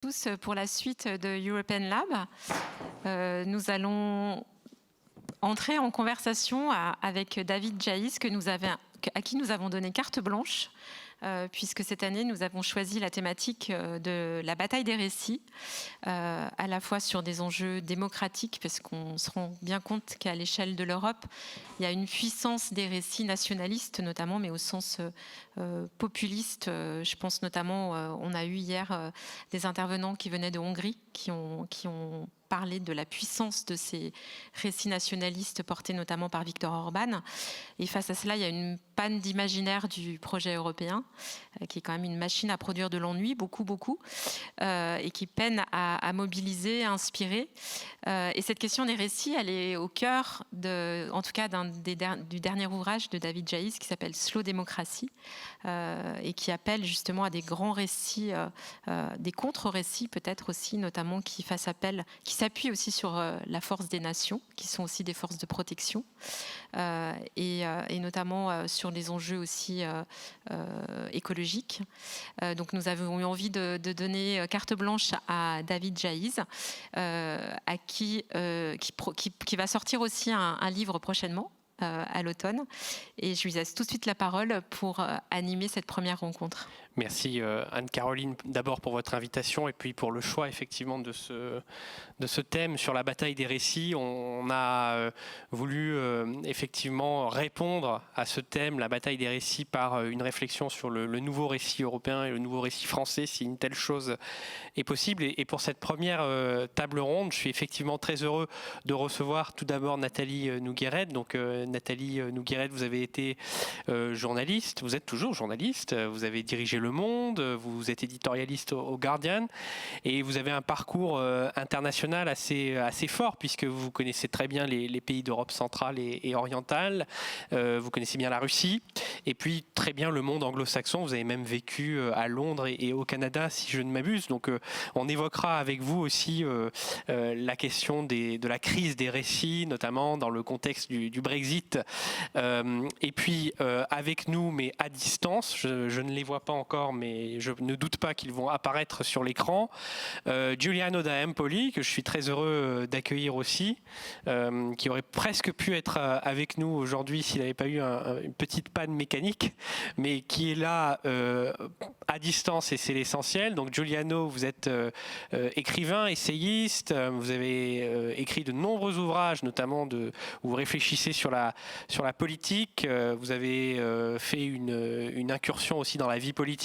Tous pour la suite de European Lab. Nous allons entrer en conversation avec David Jaïs, à qui nous avons donné carte blanche, puisque cette année, nous avons choisi la thématique de la bataille des récits, à la fois sur des enjeux démocratiques, parce qu'on se rend bien compte qu'à l'échelle de l'Europe, il y a une puissance des récits nationalistes, notamment, mais au sens populiste. Je pense notamment, on a eu hier des intervenants qui venaient de Hongrie, qui ont parlé de la puissance de ces récits nationalistes portés notamment par Viktor Orban. Et face à cela, il y a une panne d'imaginaire du projet européen, qui est quand même une machine à produire de l'ennui, beaucoup, et qui peine à mobiliser, à inspirer. Et cette question des récits, elle est au cœur, en tout cas, du dernier ouvrage de David Jaïs qui s'appelle Slow Democracy, et qui appelle justement à des grands récits, des contre-récits peut-être aussi, notamment qui s'appuient aussi sur la force des nations, qui sont aussi des forces de protection, et notamment sur les enjeux aussi écologiques. Donc nous avons eu envie de donner carte blanche à David Jaïs, qui va sortir aussi un livre prochainement, à l'automne. Et je lui laisse tout de suite la parole pour animer cette première rencontre. Merci Anne-Caroline, d'abord pour votre invitation et puis pour le choix effectivement de ce thème sur la bataille des récits. On a voulu effectivement répondre à ce thème, la bataille des récits, par une réflexion sur le nouveau récit européen et le nouveau récit français, si une telle chose est possible. Et pour cette première table ronde, je suis effectivement très heureux de recevoir tout d'abord Nathalie Nogueret. Donc Nathalie Nogueret, vous avez été journaliste, vous êtes toujours journaliste, vous avez dirigé Le Monde, vous êtes éditorialiste au Guardian et vous avez un parcours international assez fort puisque vous connaissez très bien les pays d'Europe centrale et orientale, vous connaissez bien la Russie et puis très bien le monde anglo-saxon, vous avez même vécu à Londres et au Canada si je ne m'abuse, donc on évoquera avec vous aussi la question de la crise des récits, notamment dans le contexte du Brexit, et puis avec nous mais à distance, je ne les vois pas encore, mais je ne doute pas qu'ils vont apparaître sur l'écran. Giuliano da Empoli, que je suis très heureux d'accueillir aussi, qui aurait presque pu être avec nous aujourd'hui s'il n'avait pas eu une petite panne mécanique, mais qui est là à distance et c'est l'essentiel. Donc Giuliano, vous êtes écrivain, essayiste, vous avez écrit de nombreux ouvrages, notamment où vous réfléchissez sur la politique, vous avez fait une incursion aussi dans la vie politique,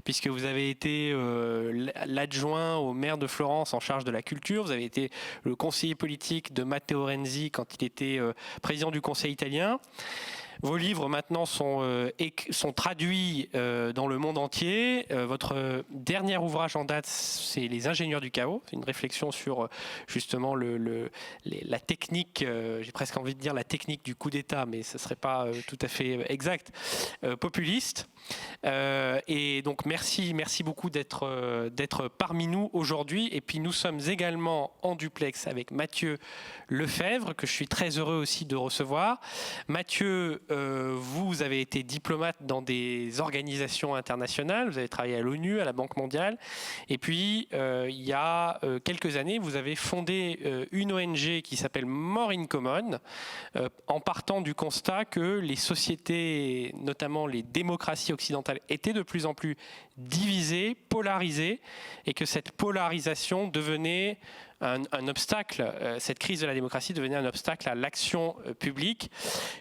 puisque vous avez été l'adjoint au maire de Florence en charge de la culture, vous avez été le conseiller politique de Matteo Renzi quand il était président du Conseil italien. Vos livres maintenant sont traduits dans le monde entier. Votre dernier ouvrage en date, c'est Les ingénieurs du chaos. C'est une réflexion sur justement la technique, j'ai presque envie de dire la technique du coup d'État, mais ce ne serait pas tout à fait exact, populiste. Et donc merci beaucoup d'être parmi nous aujourd'hui. Et puis nous sommes également en duplex avec Mathieu Lefebvre, que je suis très heureux aussi de recevoir. Mathieu, vous avez été diplomate dans des organisations internationales, vous avez travaillé à l'ONU, à la Banque mondiale, et puis il y a quelques années, vous avez fondé une ONG qui s'appelle More in Common, en partant du constat que les sociétés, notamment les démocraties occidentales, étaient de plus en plus divisées, polarisées, et que cette polarisation devenait un obstacle, cette crise de la démocratie devenait un obstacle à l'action publique.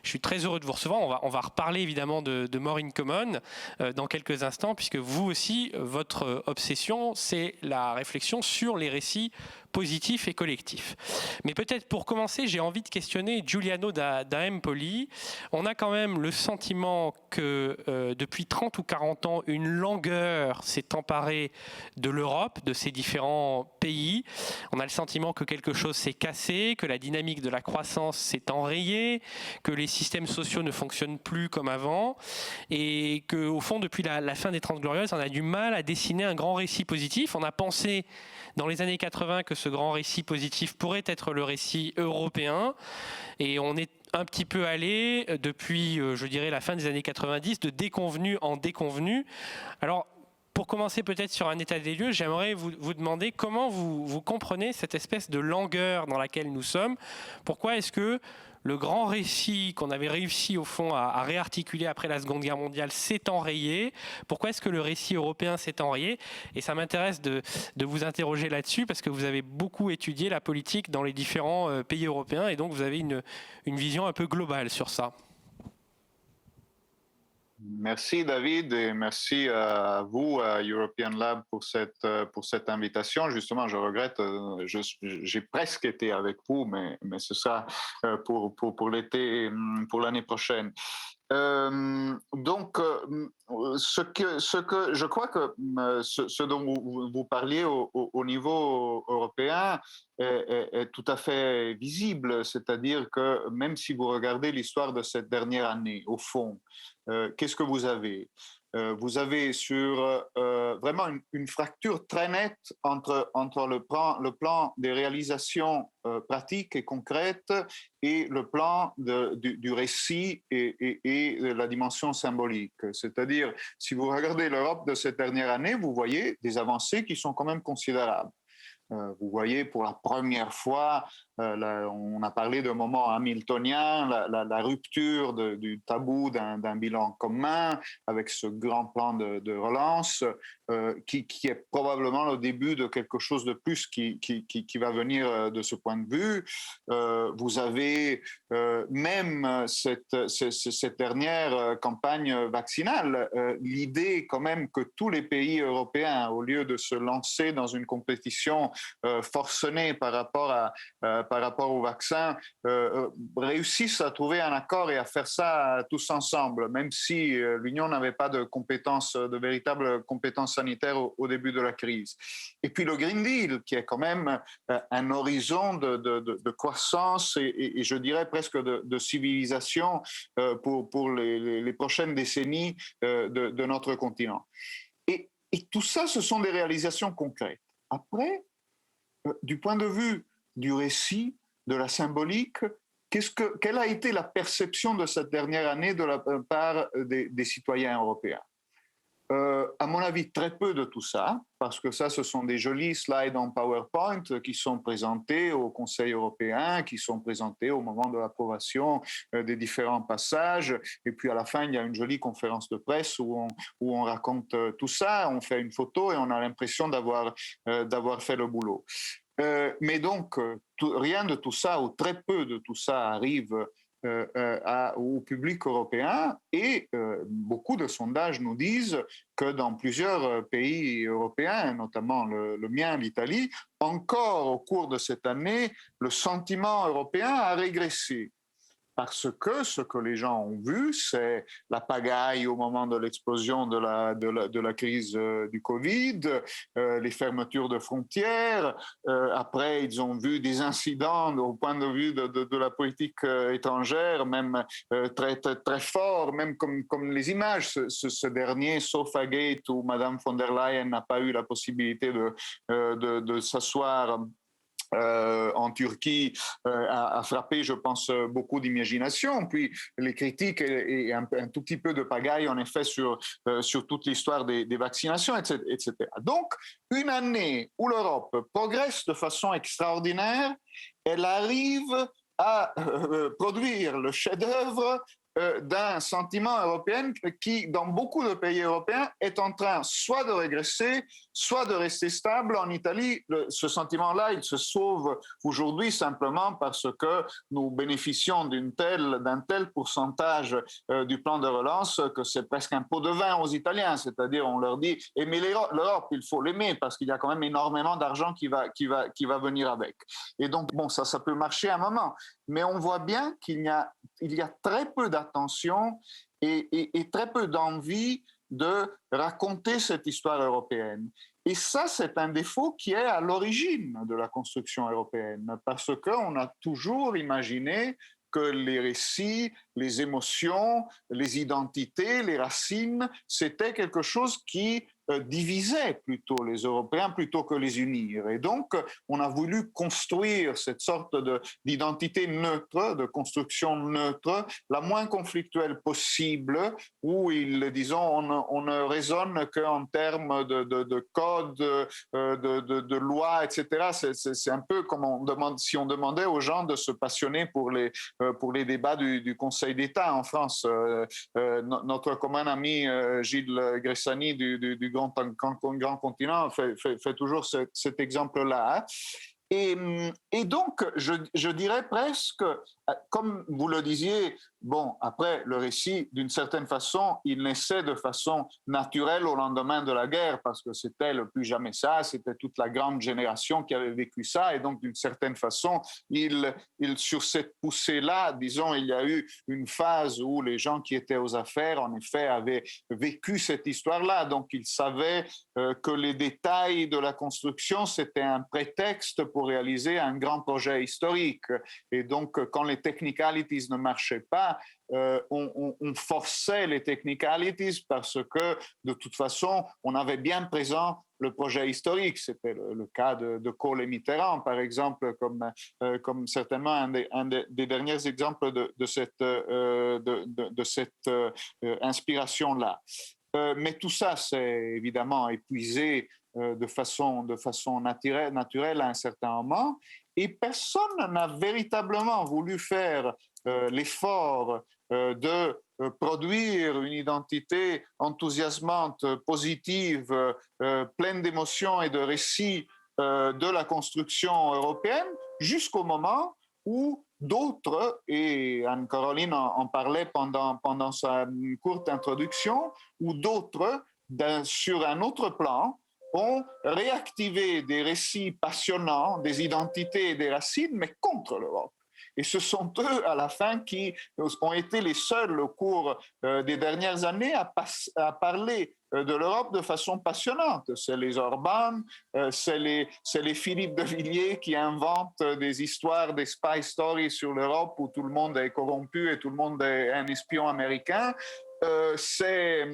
Je suis très heureux de vous recevoir. On va reparler évidemment de More in Common dans quelques instants, puisque vous aussi, votre obsession, c'est la réflexion sur les récits positifs et collectifs. Mais peut-être pour commencer, j'ai envie de questionner Giuliano da Empoli. On a quand même le sentiment que depuis 30 ou 40 ans, une langueur s'est emparée de l'Europe, de ses différents pays. On a le sentiment que quelque chose s'est cassé, que la dynamique de la croissance s'est enrayée, que les systèmes sociaux ne fonctionnent plus comme avant, et qu'au fond, depuis la fin des 30 Glorieuses, on a du mal à dessiner un grand récit positif. On a pensé dans les années 80 que ce grand récit positif pourrait être le récit européen, et on est un petit peu allé depuis, je dirais, la fin des années 90, de déconvenu en déconvenu. Alors, pour commencer peut-être sur un état des lieux, j'aimerais vous demander comment vous comprenez cette espèce de langueur dans laquelle nous sommes. Pourquoi est-ce que le grand récit qu'on avait réussi au fond à réarticuler après la Seconde Guerre mondiale s'est enrayé? Pourquoi est-ce que le récit européen s'est enrayé? Et ça m'intéresse de vous interroger là-dessus parce que vous avez beaucoup étudié la politique dans les différents pays européens et donc vous avez une vision un peu globale sur ça. Merci David et merci à vous, à European Lab, pour cette invitation. Justement, je regrette, j'ai presque été avec vous, mais ce sera pour l'été, pour l'année prochaine. Donc, ce que je crois que ce dont vous parliez au niveau européen est tout à fait visible, c'est-à-dire que même si vous regardez l'histoire de cette dernière année, au fond, qu'est-ce que vous avez? Vous avez sur vraiment une fracture très nette entre le plan des réalisations pratiques et concrètes et le plan du récit et de la dimension symbolique. C'est-à-dire, si vous regardez l'Europe de cette dernière année, vous voyez des avancées qui sont quand même considérables. Vous voyez, pour la première fois, on a parlé d'un moment hamiltonien, la rupture du tabou d'un bilan commun avec ce grand plan de relance qui est probablement le début de quelque chose de plus qui va venir de ce point de vue. Vous avez même cette dernière campagne vaccinale, l'idée quand même que tous les pays européens, au lieu de se lancer dans une compétition forcenée par rapport au vaccin, réussissent à trouver un accord et à faire ça tous ensemble, même si l'Union n'avait pas de véritables compétences sanitaires au début de la crise. Et puis le Green Deal, qui est quand même un horizon de croissance et je dirais presque de civilisation pour les prochaines décennies de notre continent. Et tout ça, ce sont des réalisations concrètes. Après, du point de vue du récit, de la symbolique, quelle a été la perception de cette dernière année de la part des citoyens européens? À mon avis, très peu de tout ça, parce que ça, ce sont des jolis slides en PowerPoint qui sont présentés au Conseil européen, qui sont présentés au moment de l'approbation des différents passages. Et puis à la fin, il y a une jolie conférence de presse où on raconte tout ça, on fait une photo et on a l'impression d'avoir fait le boulot. Mais donc, rien de tout ça, ou très peu de tout ça arrive au public européen et beaucoup de sondages nous disent que dans plusieurs pays européens, notamment le mien, l'Italie, encore au cours de cette année, le sentiment européen a régressé. Parce que ce que les gens ont vu, c'est la pagaille au moment de l'explosion de la crise du Covid, les fermetures de frontières. Après, ils ont vu des incidents au point de vue de la politique étrangère, même très, très, très forts, même comme les images. Ce dernier Sofagate, où Madame von der Leyen n'a pas eu la possibilité de s'asseoir en Turquie a frappé, je pense, beaucoup d'imagination. Puis les critiques et un tout petit peu de pagaille, en effet, sur toute l'histoire des vaccinations, etc. Donc, une année où l'Europe progresse de façon extraordinaire, elle arrive à produire le chef-d'œuvre d'un sentiment européen qui, dans beaucoup de pays européens, est en train soit de régresser, soit de rester stable. En Italie, ce sentiment-là, il se sauve aujourd'hui simplement parce que nous bénéficions d'un tel pourcentage du plan de relance que c'est presque un pot de vin aux Italiens. C'est-à-dire, on leur dit, aimez l'Europe, il faut l'aimer parce qu'il y a quand même énormément d'argent qui va venir avec. Et donc, bon, ça peut marcher à un moment. Mais on voit bien qu'il y a très peu d'attention et très peu d'envie de raconter cette histoire européenne. Et ça, c'est un défaut qui est à l'origine de la construction européenne, parce qu'on a toujours imaginé que les récits, les émotions, les identités, les racines, c'était quelque chose qui divisait plutôt les Européens plutôt que les unir. Et donc, on a voulu construire cette sorte d'identité neutre, de construction neutre, la moins conflictuelle possible, où on ne raisonne qu'en termes de code, de loi, etc. C'est un peu comme si on demandait aux gens de se passionner pour les débats du Conseil d'État en France. Notre commun ami Gilles Gressani du Grand Continent fait toujours cet exemple-là. Et donc, je dirais presque, comme vous le disiez, bon, après, le récit, d'une certaine façon, il naissait de façon naturelle au lendemain de la guerre, parce que c'était le plus jamais ça, c'était toute la grande génération qui avait vécu ça, et donc, d'une certaine façon, sur cette poussée-là, disons, il y a eu une phase où les gens qui étaient aux affaires, en effet, avaient vécu cette histoire-là, donc ils savaient que les détails de la construction, c'était un prétexte pour réaliser un grand projet historique. Et donc, quand les technicalities ne marchaient pas, on forçait les technicalities parce que, de toute façon, on avait bien présent le projet historique. C'était le cas de Kohl et Mitterrand, par exemple, comme certainement un des derniers exemples de cette inspiration-là. Mais tout ça, c'est évidemment épuisé de façon naturelle à un certain moment, et personne n'a véritablement voulu faire l'effort de produire une identité enthousiasmante, positive, pleine d'émotions et de récits de la construction européenne, jusqu'au moment où d'autres, et Anne-Caroline en parlait pendant sa courte introduction, où d'autres, sur un autre plan, ont réactivé des récits passionnants, des identités et des racines, mais contre l'Europe. Et ce sont eux, à la fin, qui ont été les seuls au cours des dernières années à parler de l'Europe de façon passionnante. C'est les Orban, c'est les Philippe de Villiers qui inventent des histoires, des spy stories sur l'Europe où tout le monde est corrompu et tout le monde est un espion américain. C'est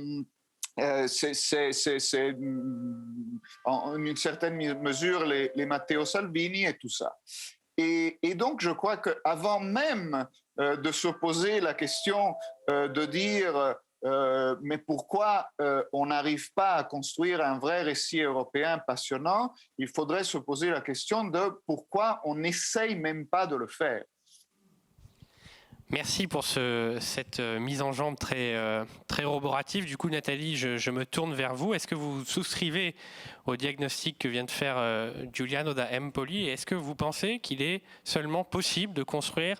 en une certaine mesure les Matteo Salvini et tout ça. Et donc, je crois qu'avant même de se poser la question de dire mais pourquoi on n'arrive pas à construire un vrai récit européen passionnant, il faudrait se poser la question de pourquoi on n'essaye même pas de le faire. Merci pour cette mise en jambe très roborative. Du coup, Nathalie, je me tourne vers vous. Est-ce que vous souscrivez au diagnostic que vient de faire Giuliano da Empoli? Et est-ce que vous pensez qu'il est seulement possible de construire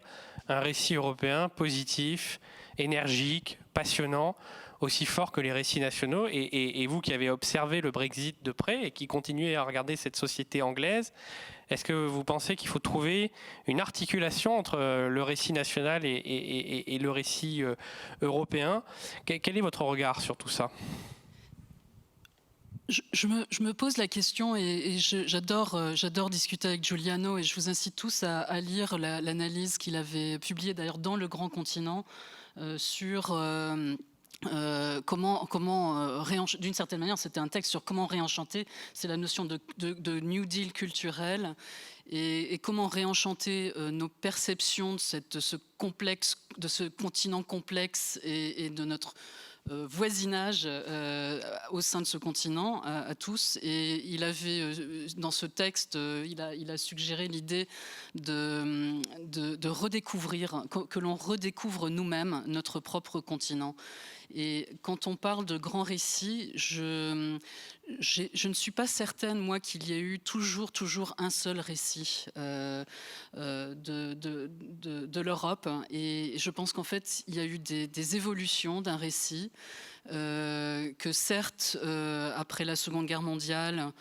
un récit européen positif, énergique, passionnant, aussi fort que les récits nationaux? Et vous qui avez observé le Brexit de près et qui continuez à regarder cette société anglaise, est-ce que vous pensez qu'il faut trouver une articulation entre le récit national et le récit européen? Quel est votre regard sur tout ça? Je me pose la question et j'adore discuter avec Giuliano, et je vous incite tous à lire l'analyse qu'il avait publiée d'ailleurs dans Le Grand Continent sur... comment d'une certaine manière, c'était un texte sur comment réenchanter, c'est la notion de New Deal culturel, et comment réenchanter nos perceptions de ce continent complexe et de notre voisinage au sein de ce continent à tous. Et il avait dans ce texte, il a suggéré l'idée de redécouvrir, que l'on redécouvre nous-mêmes notre propre continent. Et quand on parle de grands récits, je ne suis pas certaine, moi, qu'il y ait eu toujours un seul récit de l'Europe. Et je pense qu'en fait, il y a eu des évolutions d'un récit que certes, après la Seconde Guerre mondiale,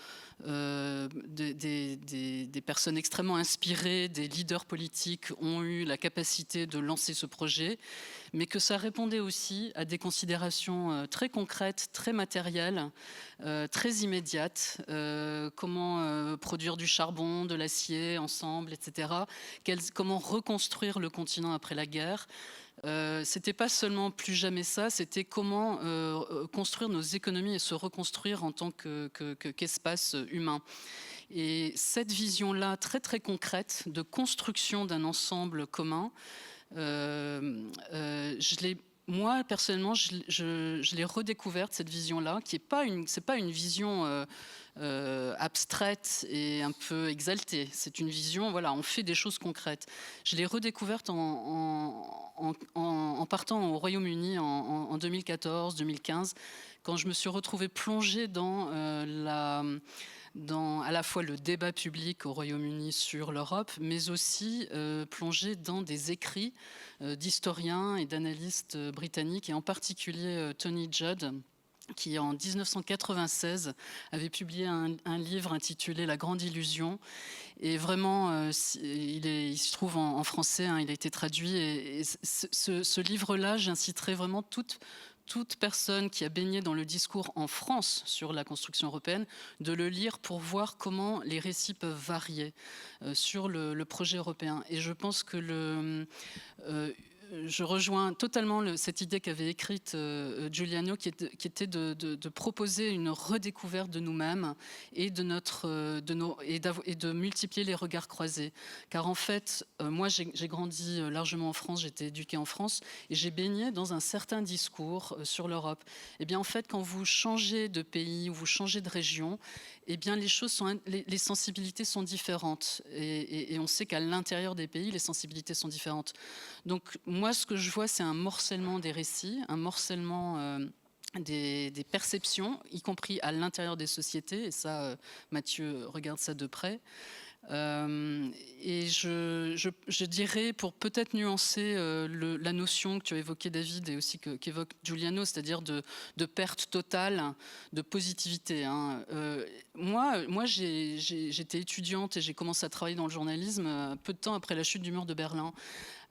des personnes extrêmement inspirées, des leaders politiques ont eu la capacité de lancer ce projet, mais que ça répondait aussi à des considérations très concrètes, très matérielles, très immédiates. Comment produire du charbon, de l'acier ensemble, etc. Comment reconstruire le continent après la guerre. C'était pas seulement plus jamais ça, c'était comment construire nos économies et se reconstruire en tant qu'espace humain. Et cette vision-là, très très concrète, de construction d'un ensemble commun, moi, personnellement, je l'ai redécouverte, cette vision-là, qui n'est pas une vision abstraite et un peu exaltée. C'est une vision, voilà, on fait des choses concrètes. Je l'ai redécouverte en partant au Royaume-Uni en 2014-2015, quand je me suis retrouvée plongée dans à la fois le débat public au Royaume-Uni sur l'Europe, mais aussi plongée dans des écrits d'historiens et d'analystes britanniques, et en particulier Tony Judd, qui en 1996 avait publié un livre intitulé « La Grande Illusion ». Et vraiment, il se trouve en français, hein, il a été traduit. Et ce livre-là, j'inciterai vraiment toute personne qui a baigné dans le discours en France sur la construction européenne de le lire pour voir comment les récits peuvent varier sur le projet européen. Et je pense que je rejoins totalement cette idée qu'avait écrite Giuliano, qui était de proposer une redécouverte de nous-mêmes et de multiplier les regards croisés. Car en fait, moi j'ai grandi largement en France, j'ai été éduquée en France, et j'ai baigné dans un certain discours sur l'Europe. Et bien en fait, quand vous changez de pays ou vous changez de région, eh bien, les sensibilités sont différentes. Et on sait qu'à l'intérieur des pays, les sensibilités sont différentes. Donc, moi, ce que je vois, c'est un morcellement des récits, un morcellement des perceptions, y compris à l'intérieur des sociétés. Et ça, Mathieu regarde ça de près. Et je dirais, pour peut-être nuancer la notion que tu as évoquée, David, et aussi qu'évoque Giuliano, c'est-à-dire de perte totale, de positivité. Hein. Moi, j'étais étudiante et j'ai commencé à travailler dans le journalisme peu de temps après la chute du mur de Berlin.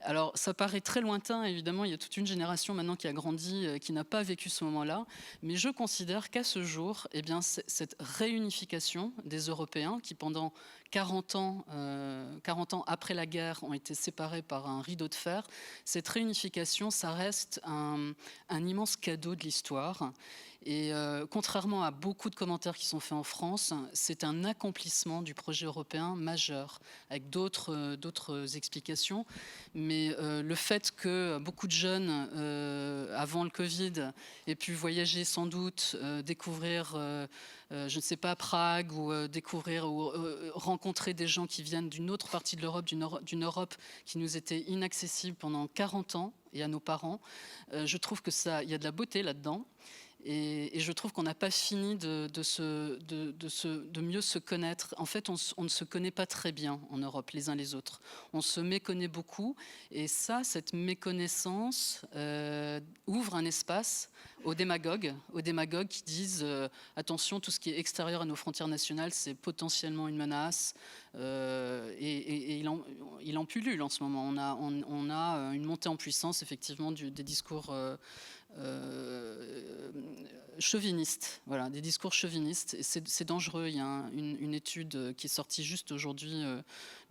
Alors, ça paraît très lointain, évidemment, il y a toute une génération maintenant qui a grandi, qui n'a pas vécu ce moment-là, mais je considère qu'à ce jour, eh bien, cette réunification des Européens, qui pendant 40 ans après la guerre ont été séparés par un rideau de fer, cette réunification, ça reste un immense cadeau de l'histoire. Et contrairement à beaucoup de commentaires qui sont faits en France, c'est un accomplissement du projet européen majeur, avec d'autres explications. Mais le fait que beaucoup de jeunes, avant le Covid, aient pu voyager sans doute, découvrir, je ne sais pas, Prague, ou découvrir ou rencontrer des gens qui viennent d'une autre partie de l'Europe, d'une Europe qui nous était inaccessible pendant 40 ans, et à nos parents, je trouve qu'il y a de la beauté là-dedans. Et je trouve qu'on n'a pas fini de mieux se connaître. En fait, on ne se connaît pas très bien en Europe, les uns les autres. On se méconnaît beaucoup. Et ça, cette méconnaissance ouvre un espace aux démagogues qui disent attention, tout ce qui est extérieur à nos frontières nationales, c'est potentiellement une menace. Et il en pullule en ce moment. On a une montée en puissance, effectivement, des discours chauvinistes, voilà, des discours chauvinistes, et c'est dangereux. Il y a une étude qui est sortie juste aujourd'hui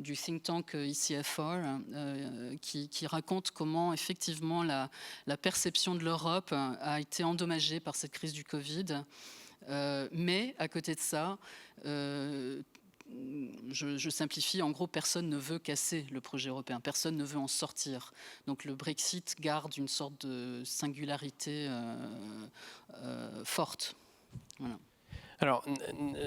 du think tank ICFR qui raconte comment effectivement la perception de l'Europe a été endommagée par cette crise du Covid, mais à côté de ça, je simplifie, en gros, personne ne veut casser le projet européen, personne ne veut en sortir. Donc le Brexit garde une sorte de singularité forte. Voilà. Alors,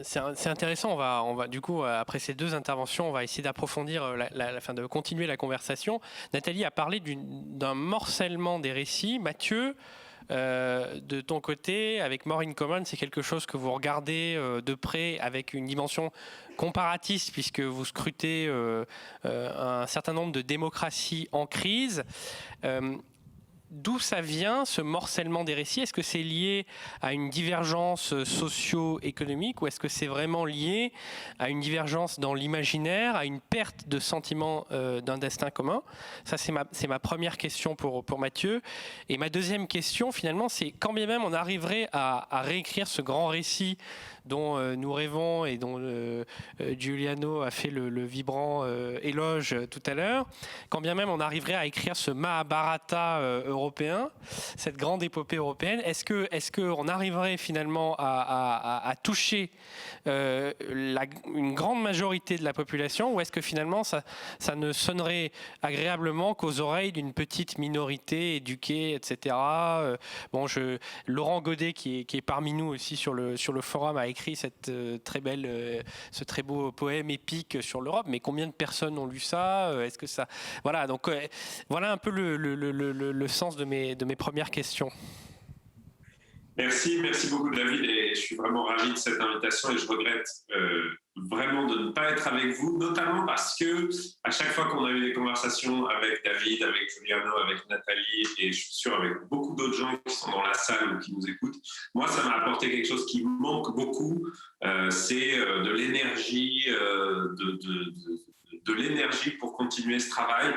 c'est intéressant. On va du coup, après ces deux interventions, on va essayer d'approfondir, de continuer la conversation. Nathalie a parlé d'un morcellement des récits. Mathieu, de ton côté, avec More in Common, c'est quelque chose que vous regardez de près avec une dimension comparatiste, puisque vous scrutez un certain nombre de démocraties en crise. D'où ça vient, ce morcellement des récits? Est-ce que c'est lié à une divergence socio-économique, ou est-ce que c'est vraiment lié à une divergence dans l'imaginaire, à une perte de sentiment d'un destin commun? Ça, c'est ma première question pour Mathieu. Et ma deuxième question, finalement, c'est quand bien même on arriverait à réécrire ce grand récit dont nous rêvons et dont Giuliano a fait le vibrant éloge tout à l'heure, quand bien même on arriverait à écrire ce Mahabharata européen, cette grande épopée européenne, est-ce qu'on arriverait finalement à toucher une grande majorité de la population, ou est-ce que finalement ça ne sonnerait agréablement qu'aux oreilles d'une petite minorité éduquée, etc. Laurent Godet, qui est parmi nous aussi sur le forum, a écrit ce très beau poème épique sur l'Europe, mais combien de personnes ont lu ça? Est-ce que ça... Voilà, donc voilà un peu le sens de mes premières questions. Merci beaucoup David, et je suis vraiment ravi de cette invitation et je regrette vraiment de ne pas être avec vous, notamment parce que à chaque fois qu'on a eu des conversations avec David, avec Giuliano, avec Nathalie, et je suis sûr avec beaucoup d'autres gens qui sont dans la salle ou qui nous écoutent, moi ça m'a apporté quelque chose qui me manque beaucoup, c'est de l'énergie, de l'énergie pour continuer ce travail,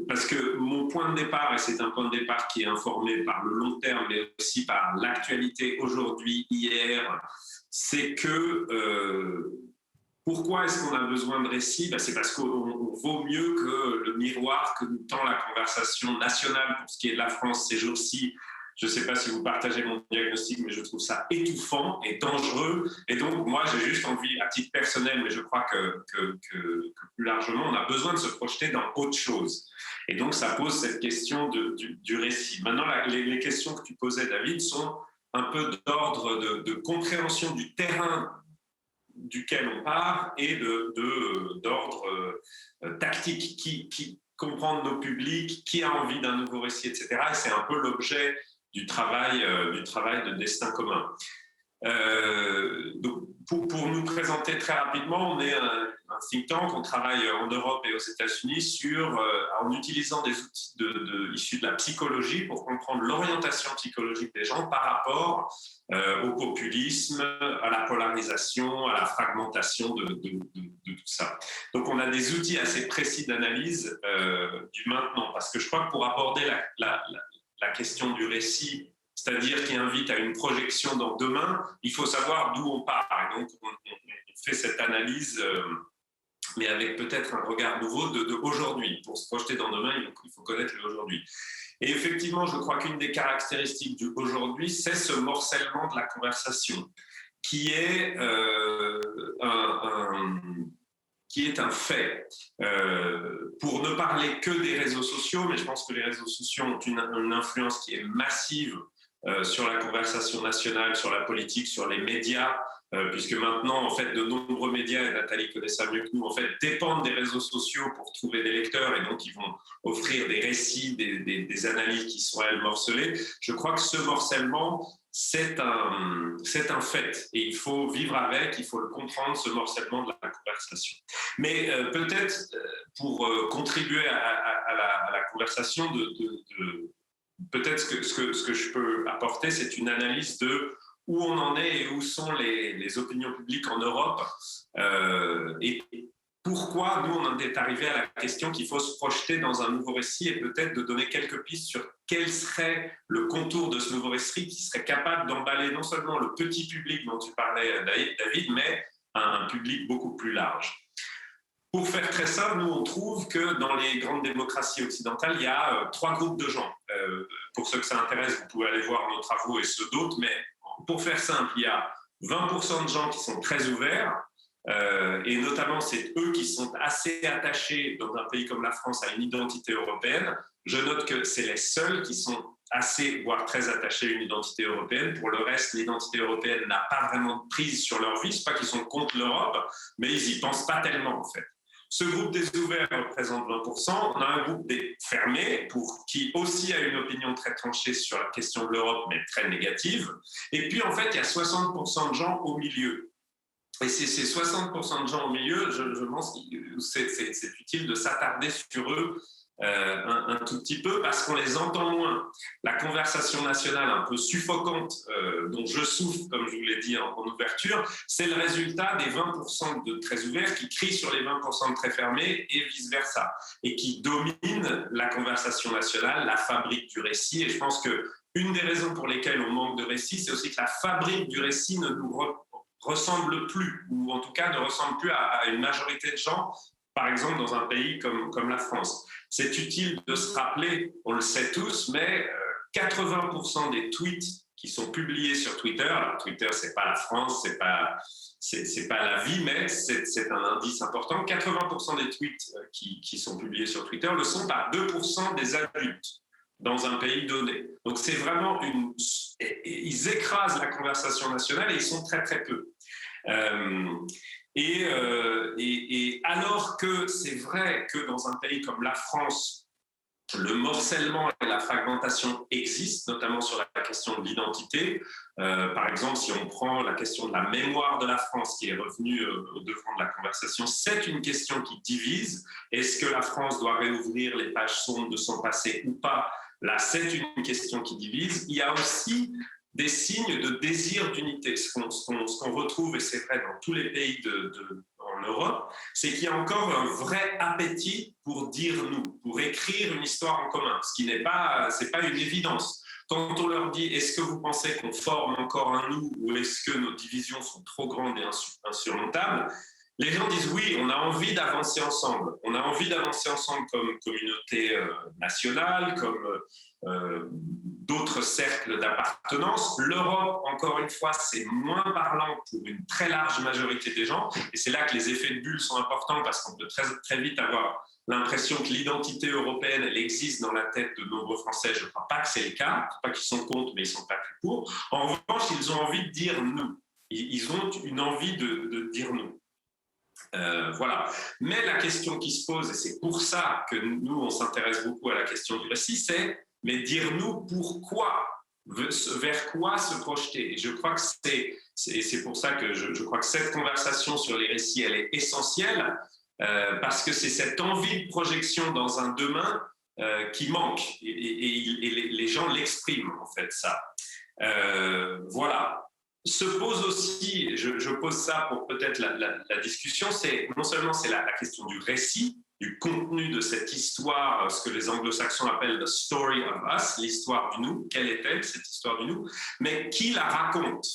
parce que mon point de départ, et c'est un point de départ qui est informé par le long terme, mais aussi par l'actualité aujourd'hui, hier, c'est que pourquoi est-ce qu'on a besoin de récits? C'est parce qu'on vaut mieux que le miroir que nous tend la conversation nationale pour ce qui est de la France ces jours-ci. Je ne sais pas si vous partagez mon diagnostic, mais je trouve ça étouffant et dangereux. Et donc, moi, j'ai juste envie, à titre personnel, mais je crois que plus largement, on a besoin de se projeter dans autre chose. Et donc, ça pose cette question du récit. Maintenant, les questions que tu posais, David, sont un peu d'ordre de compréhension du terrain duquel on part et d'ordre tactique, qui comprendre nos publics, qui a envie d'un nouveau récit, etc. Et c'est un peu l'objet du travail de destin commun. Donc, pour nous présenter très rapidement, on est un think tank, on travaille en Europe et aux États-Unis en utilisant des outils issus de la psychologie pour comprendre l'orientation psychologique des gens par rapport au populisme, à la polarisation, à la fragmentation de tout ça. Donc on a des outils assez précis d'analyse du maintenant, parce que je crois que pour aborder la question du récit, c'est-à-dire qui invite à une projection dans demain, il faut savoir d'où on part. Et donc, on fait cette analyse, mais avec peut-être un regard nouveau de aujourd'hui. Pour se projeter dans demain, il faut connaître l'aujourd'hui. Et effectivement, je crois qu'une des caractéristiques du aujourd'hui, c'est ce morcellement de la conversation, qui est un fait. Pour ne parler que des réseaux sociaux, mais je pense que les réseaux sociaux ont une influence qui est massive sur la conversation nationale, sur la politique, sur les médias, puisque maintenant, en fait, de nombreux médias, et Nathalie connaît ça mieux que nous, en fait, dépendent des réseaux sociaux pour trouver des lecteurs, et donc ils vont offrir des récits, des analyses qui sont, elles, morcelées. Je crois que ce morcellement, c'est un fait, et il faut vivre avec, il faut le comprendre, ce morcellement de la conversation. Mais peut-être, pour contribuer à la conversation, peut-être ce que je peux apporter, c'est une analyse de où on en est et où sont les opinions publiques en Europe, et pourquoi nous on en est arrivé à la question qu'il faut se projeter dans un nouveau récit, et peut-être de donner quelques pistes sur quel serait le contour de ce nouveau récit qui serait capable d'emballer non seulement le petit public dont tu parlais, David, mais un public beaucoup plus large. Pour faire très simple, nous on trouve que dans les grandes démocraties occidentales, il y a 3 groupes de gens. Pour ceux que ça intéresse, vous pouvez aller voir nos travaux et ceux d'autres, mais pour faire simple, il y a 20% de gens qui sont très ouverts, et notamment c'est eux qui sont assez attachés dans un pays comme la France à une identité européenne. Je note que c'est les seuls qui sont assez, voire très attachés à une identité européenne. Pour le reste, l'identité européenne n'a pas vraiment de prise sur leur vie. C'est pas qu'ils sont contre l'Europe, mais ils y pensent pas tellement en fait. Ce groupe des ouverts représente 20%. On a un groupe des fermés, qui aussi a une opinion très tranchée sur la question de l'Europe, mais très négative. Et puis, en fait, il y a 60% de gens au milieu. Et c'est ces 60% de gens au milieu, je pense que c'est utile de s'attarder sur eux un tout petit peu, parce qu'on les entend moins. La conversation nationale un peu suffocante dont je souffre, comme je vous l'ai dit en ouverture, c'est le résultat des 20% de très ouverts qui crient sur les 20% de très fermés et vice-versa, et qui dominent la conversation nationale, la fabrique du récit. Et je pense qu'une des raisons pour lesquelles on manque de récit, c'est aussi que la fabrique du récit ne nous ressemble plus, ou en tout cas ne ressemble plus à une majorité de gens, par exemple dans un pays comme la France. C'est utile de se rappeler, on le sait tous, mais 80% des tweets qui sont publiés sur Twitter, alors Twitter c'est pas la France, c'est pas la vie, mais c'est un indice important, 80% des tweets qui sont publiés sur Twitter le sont par 2% des adultes dans un pays donné. Donc c'est vraiment ils écrasent la conversation nationale et ils sont très très peu. Et alors que c'est vrai que dans un pays comme la France, le morcellement et la fragmentation existent, notamment sur la question de l'identité. Par exemple, si on prend la question de la mémoire de la France qui est revenue au devant de la conversation, c'est une question qui divise. Est-ce que la France doit réouvrir les pages sombres de son passé ou pas? Là, c'est une question qui divise. Il y a aussi des signes de désir d'unité. Ce qu'on retrouve, et c'est vrai dans tous les pays en Europe, c'est qu'il y a encore un vrai appétit pour dire nous, pour écrire une histoire en commun, ce qui c'est pas une évidence. Quand on leur dit « est-ce que vous pensez qu'on forme encore un nous ou est-ce que nos divisions sont trop grandes et insurmontables ?» Les gens disent oui, on a envie d'avancer ensemble. On a envie d'avancer ensemble comme communauté nationale, comme d'autres cercles d'appartenance. L'Europe, encore une fois, c'est moins parlant pour une très large majorité des gens. Et c'est là que les effets de bulle sont importants parce qu'on peut très, très vite avoir l'impression que l'identité européenne, elle existe dans la tête de nombreux Français. Je ne crois pas que c'est le cas. Je ne crois pas qu'ils sont contre, mais ils ne sont pas plus pour. En revanche, ils ont envie de dire nous. Ils ont une envie de dire nous. Voilà. Mais la question qui se pose, et c'est pour ça que nous, on s'intéresse beaucoup à la question du récit, c'est mais dire-nous pourquoi, vers quoi se projeter. Et je crois que c'est pour ça que je crois que cette conversation sur les récits, elle est essentielle, parce que c'est cette envie de projection dans un demain qui manque, et les gens l'expriment, en fait, ça. Voilà. Se pose aussi, je pose ça pour peut-être la discussion, c'est non seulement c'est la question du récit, du contenu de cette histoire, ce que les anglo-saxons appellent the story of us, l'histoire du nous, quelle est-elle cette histoire du nous, mais qui la raconte?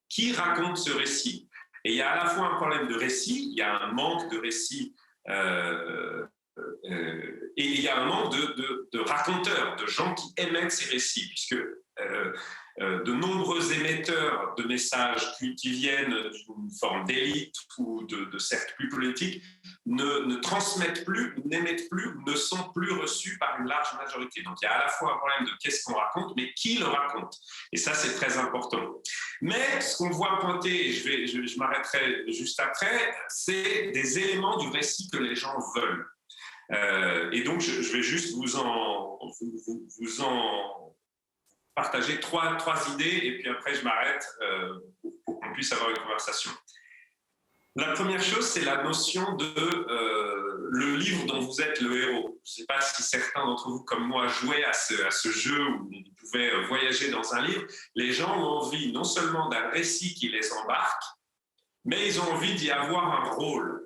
Qui raconte ce récit? Et il y a à la fois un problème de récit, il y a un manque de récit, et il y a un manque de raconteurs, de gens qui émettent ces récits, puisque de nombreux émetteurs de messages qui viennent d'une forme d'élite ou de cercles plus politiques ne transmettent plus, n'émettent plus, ne sont plus reçus par une large majorité. Donc il y a à la fois un problème de qu'est-ce qu'on raconte, mais qui le raconte. Et ça, c'est très important. Mais ce qu'on voit pointer, et je m'arrêterai juste après, c'est des éléments du récit que les gens veulent. Et donc, je vais juste vous en partager trois idées, et puis après, je m'arrête pour qu'on puisse avoir une conversation. La première chose, c'est la notion de le livre dont vous êtes le héros. Je ne sais pas si certains d'entre vous, comme moi, jouaient à ce jeu où on pouvait voyager dans un livre. Les gens ont envie non seulement d'un récit qui les embarque, mais ils ont envie d'y avoir un rôle.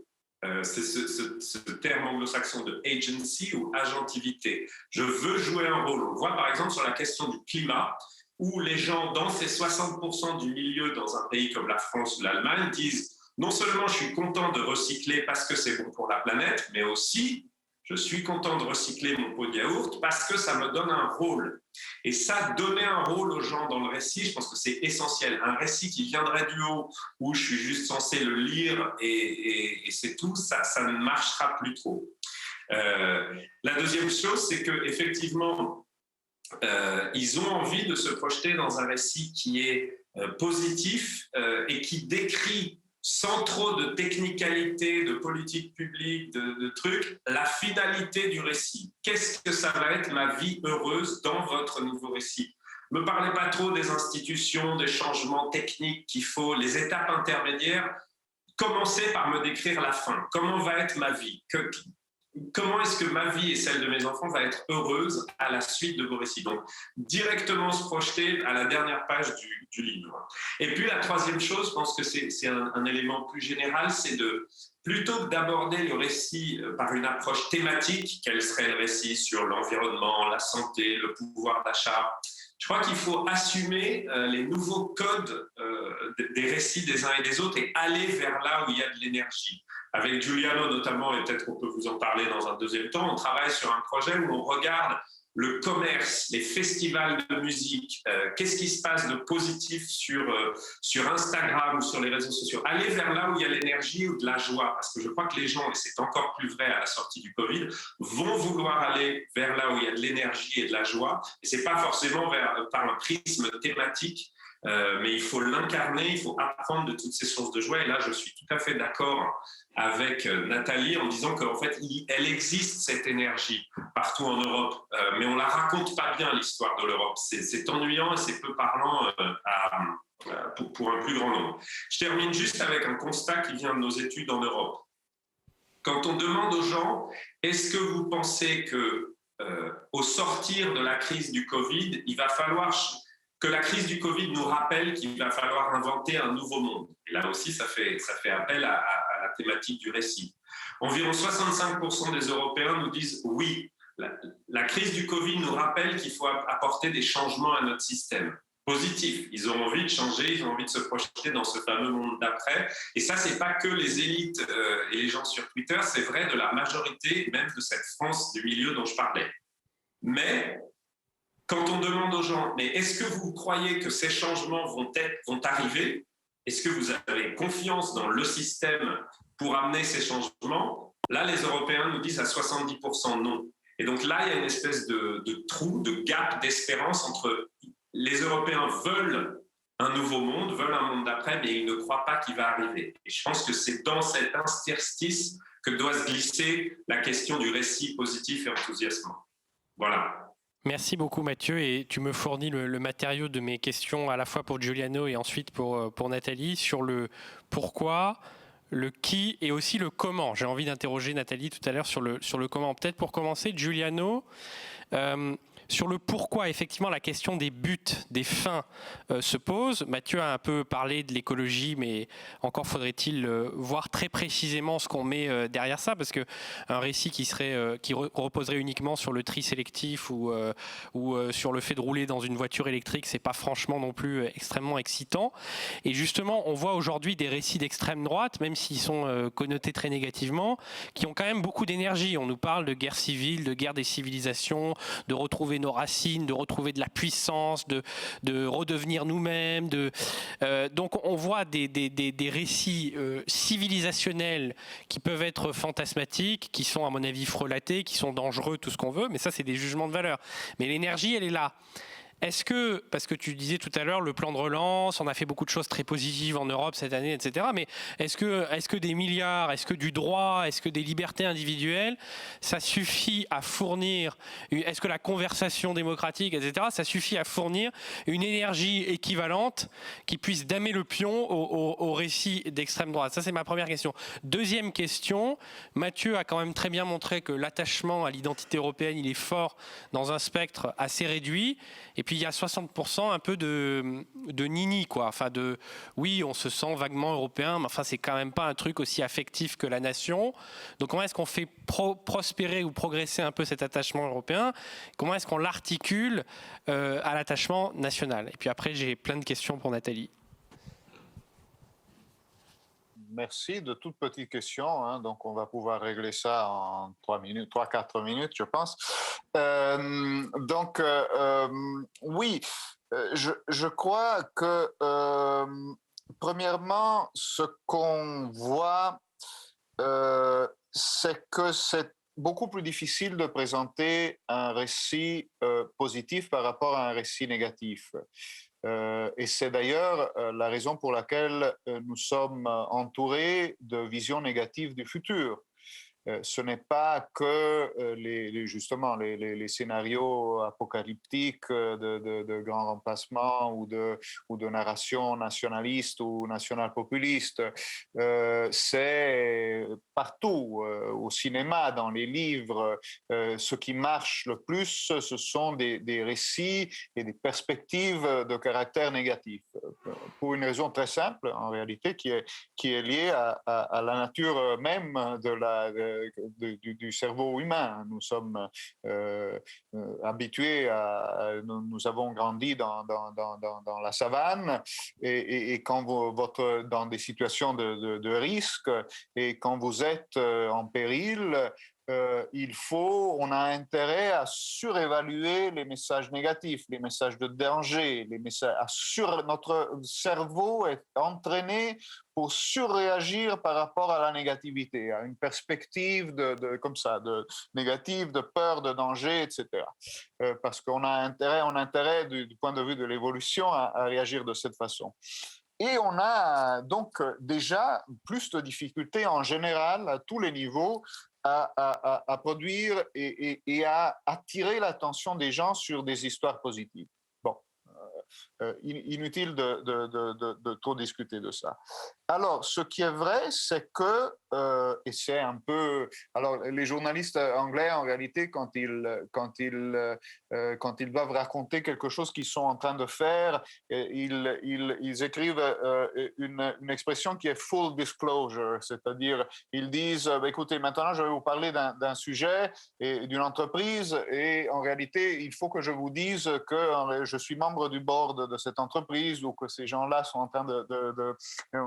C'est ce terme anglo-saxon de agency ou agentivité. Je veux jouer un rôle. On le voit par exemple sur la question du climat, où les gens, dans ces 60% du milieu dans un pays comme la France ou l'Allemagne, disent non seulement je suis content de recycler parce que c'est bon pour la planète, mais aussi je suis content de recycler mon pot de yaourt parce que ça me donne un rôle. Et ça, donner un rôle aux gens dans le récit, je pense que c'est essentiel. Un récit qui viendrait du haut, où je suis juste censé le lire et c'est tout, ça ne marchera plus trop. La deuxième chose, c'est qu'effectivement, ils ont envie de se projeter dans un récit qui est positif et qui décrit sans trop de technicalité, de politique publique, de trucs, la finalité du récit. Qu'est-ce que ça va être ma vie heureuse dans votre nouveau récit? Ne me parlez pas trop des institutions, des changements techniques qu'il faut, les étapes intermédiaires. Commencez par me décrire la fin. Comment va être ma vie? Comment est-ce que ma vie et celle de mes enfants va être heureuse à la suite de vos récits? Donc, directement se projeter à la dernière page du livre. Et puis, la troisième chose, je pense que c'est un élément plus général, c'est plutôt que d'aborder le récit par une approche thématique, quel serait le récit sur l'environnement, la santé, le pouvoir d'achat, Je crois qu'il faut assumer les nouveaux codes des récits des uns et des autres et aller vers là où il y a de l'énergie. Avec Giuliano notamment, et peut-être qu'on peut vous en parler dans un deuxième temps, on travaille sur un projet où on regarde le commerce, les festivals de musique, qu'est-ce qui se passe de positif sur Instagram ou sur les réseaux sociaux. Aller vers là où il y a l'énergie ou de la joie, parce que je crois que les gens, et c'est encore plus vrai à la sortie du Covid, vont vouloir aller vers là où il y a de l'énergie et de la joie. Et c'est pas forcément par un prisme thématique, mais il faut l'incarner, il faut apprendre de toutes ces sources de joie. Et là, je suis tout à fait d'accord avec Nathalie en disant qu'en fait, elle existe cette énergie partout en Europe, mais on la raconte pas bien l'histoire de l'Europe. C'est ennuyant et c'est peu parlant pour un plus grand nombre. Je termine juste avec un constat qui vient de nos études en Europe. Quand on demande aux gens, est-ce que vous pensez que au sortir de la crise du Covid, il va falloir que la crise du Covid nous rappelle qu'il va falloir inventer un nouveau monde. Et là aussi, ça fait appel à la thématique du récit. Environ 65% des Européens nous disent oui, la crise du Covid nous rappelle qu'il faut apporter des changements à notre système. Positif, ils ont envie de changer, ils ont envie de se projeter dans ce fameux monde d'après. Et ça, c'est pas que les élites et les gens sur Twitter, c'est vrai de la majorité, même de cette France du milieu dont je parlais. Mais quand on demande aux gens, mais est-ce que vous croyez que ces changements vont arriver? Est-ce que vous avez confiance dans le système pour amener ces changements? Là, les Européens nous disent à 70% non. Et donc là, il y a une espèce de trou, de gap d'espérance entre les Européens veulent un nouveau monde, veulent un monde d'après, mais ils ne croient pas qu'il va arriver. Et je pense que c'est dans cet interstice que doit se glisser la question du récit positif et enthousiasmant. Voilà. Merci beaucoup Mathieu, et tu me fournis le matériau de mes questions à la fois pour Giuliano et ensuite pour Nathalie sur le pourquoi, le qui et aussi le comment. J'ai envie d'interroger Nathalie tout à l'heure sur le comment. Peut-être pour commencer, Giuliano, sur le pourquoi, effectivement, la question des buts, des fins se pose. Mathieu a un peu parlé de l'écologie, mais encore faudrait-il voir très précisément ce qu'on met derrière ça, parce qu'un récit qui reposerait uniquement sur le tri sélectif ou sur le fait de rouler dans une voiture électrique, c'est pas franchement non plus extrêmement excitant. Et justement, on voit aujourd'hui des récits d'extrême droite, même s'ils sont connotés très négativement, qui ont quand même beaucoup d'énergie. On nous parle de guerre civile, de guerre des civilisations, de retrouver nos racines, de retrouver de la puissance, de redevenir nous-mêmes. Donc on voit des récits civilisationnels qui peuvent être fantasmatiques, qui sont à mon avis frelatés, qui sont dangereux, tout ce qu'on veut, mais ça c'est des jugements de valeur. Mais l'énergie, elle est là. Est-ce que, parce que tu disais tout à l'heure, le plan de relance, on a fait beaucoup de choses très positives en Europe cette année, etc. Mais est-ce que des milliards, est-ce que du droit, est-ce que des libertés individuelles, ça suffit à fournir, est-ce que la conversation démocratique, etc., ça suffit à fournir une énergie équivalente qui puisse damer le pion au récit d'extrême droite? Ça, c'est ma première question. Deuxième question, Mathieu a quand même très bien montré que l'attachement à l'identité européenne, il est fort dans un spectre assez réduit. Et puis il y a 60% un peu de nini, quoi. Enfin oui, on se sent vaguement européen, mais enfin c'est quand même pas un truc aussi affectif que la nation. Donc comment est-ce qu'on fait prospérer ou progresser un peu cet attachement européen? Comment est-ce qu'on l'articule à l'attachement national? Et puis après j'ai plein de questions pour Nathalie. Merci, de toutes petites questions, hein, donc on va pouvoir régler ça en 3-4 minutes, je pense. Oui, je crois que premièrement, ce qu'on voit, c'est que c'est beaucoup plus difficile de présenter un récit positif par rapport à un récit négatif. Et c'est d'ailleurs la raison pour laquelle nous sommes entourés de visions négatives du futur. Ce n'est pas que justement les scénarios apocalyptiques de grands remplacements ou de narration nationaliste ou national-populiste. C'est partout, au cinéma, dans les livres. Ce qui marche le plus, ce sont des récits et des perspectives de caractère négatif. Pour une raison très simple, en réalité, qui est liée à la nature même du cerveau humain. Nous sommes habitués nous avons grandi dans la savane et quand dans des situations de risque et quand vous êtes en péril, on a intérêt à surévaluer les messages négatifs, les messages de danger, notre cerveau est entraîné pour surréagir par rapport à la négativité, à une perspective comme ça, de négative, de peur, de danger, etc. Parce qu'on a intérêt du point de vue de l'évolution à réagir de cette façon. Et on a donc déjà plus de difficultés en général à tous les niveaux à produire et à attirer l'attention des gens sur des histoires positives. Bon, inutile de trop discuter de ça. Alors, ce qui est vrai, c'est que, et c'est un peu... Alors, les journalistes anglais, en réalité, quand ils doivent raconter quelque chose qu'ils sont en train de faire, ils écrivent une expression qui est full disclosure, c'est-à-dire, ils disent, écoutez, maintenant, je vais vous parler d'un sujet et d'une entreprise, et en réalité, il faut que je vous dise que je suis membre du board de cette entreprise ou que ces gens-là sont en train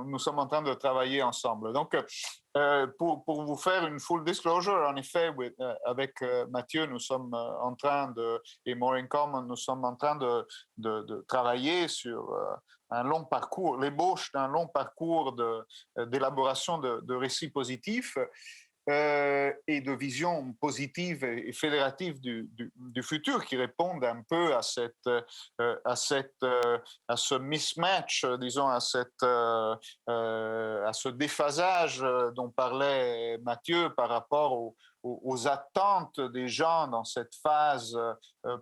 nous sommes en train de travailler ensemble. Donc, pour vous faire une full disclosure, en effet, avec Mathieu, nous sommes en train et More in Common, nous sommes en train de travailler sur un long parcours, l'ébauche d'un long parcours d'élaboration de récits positifs et de vision positive et fédérative du futur qui répondent un peu à ce mismatch, disons, à ce déphasage dont parlait Mathieu par rapport aux attentes des gens dans cette phase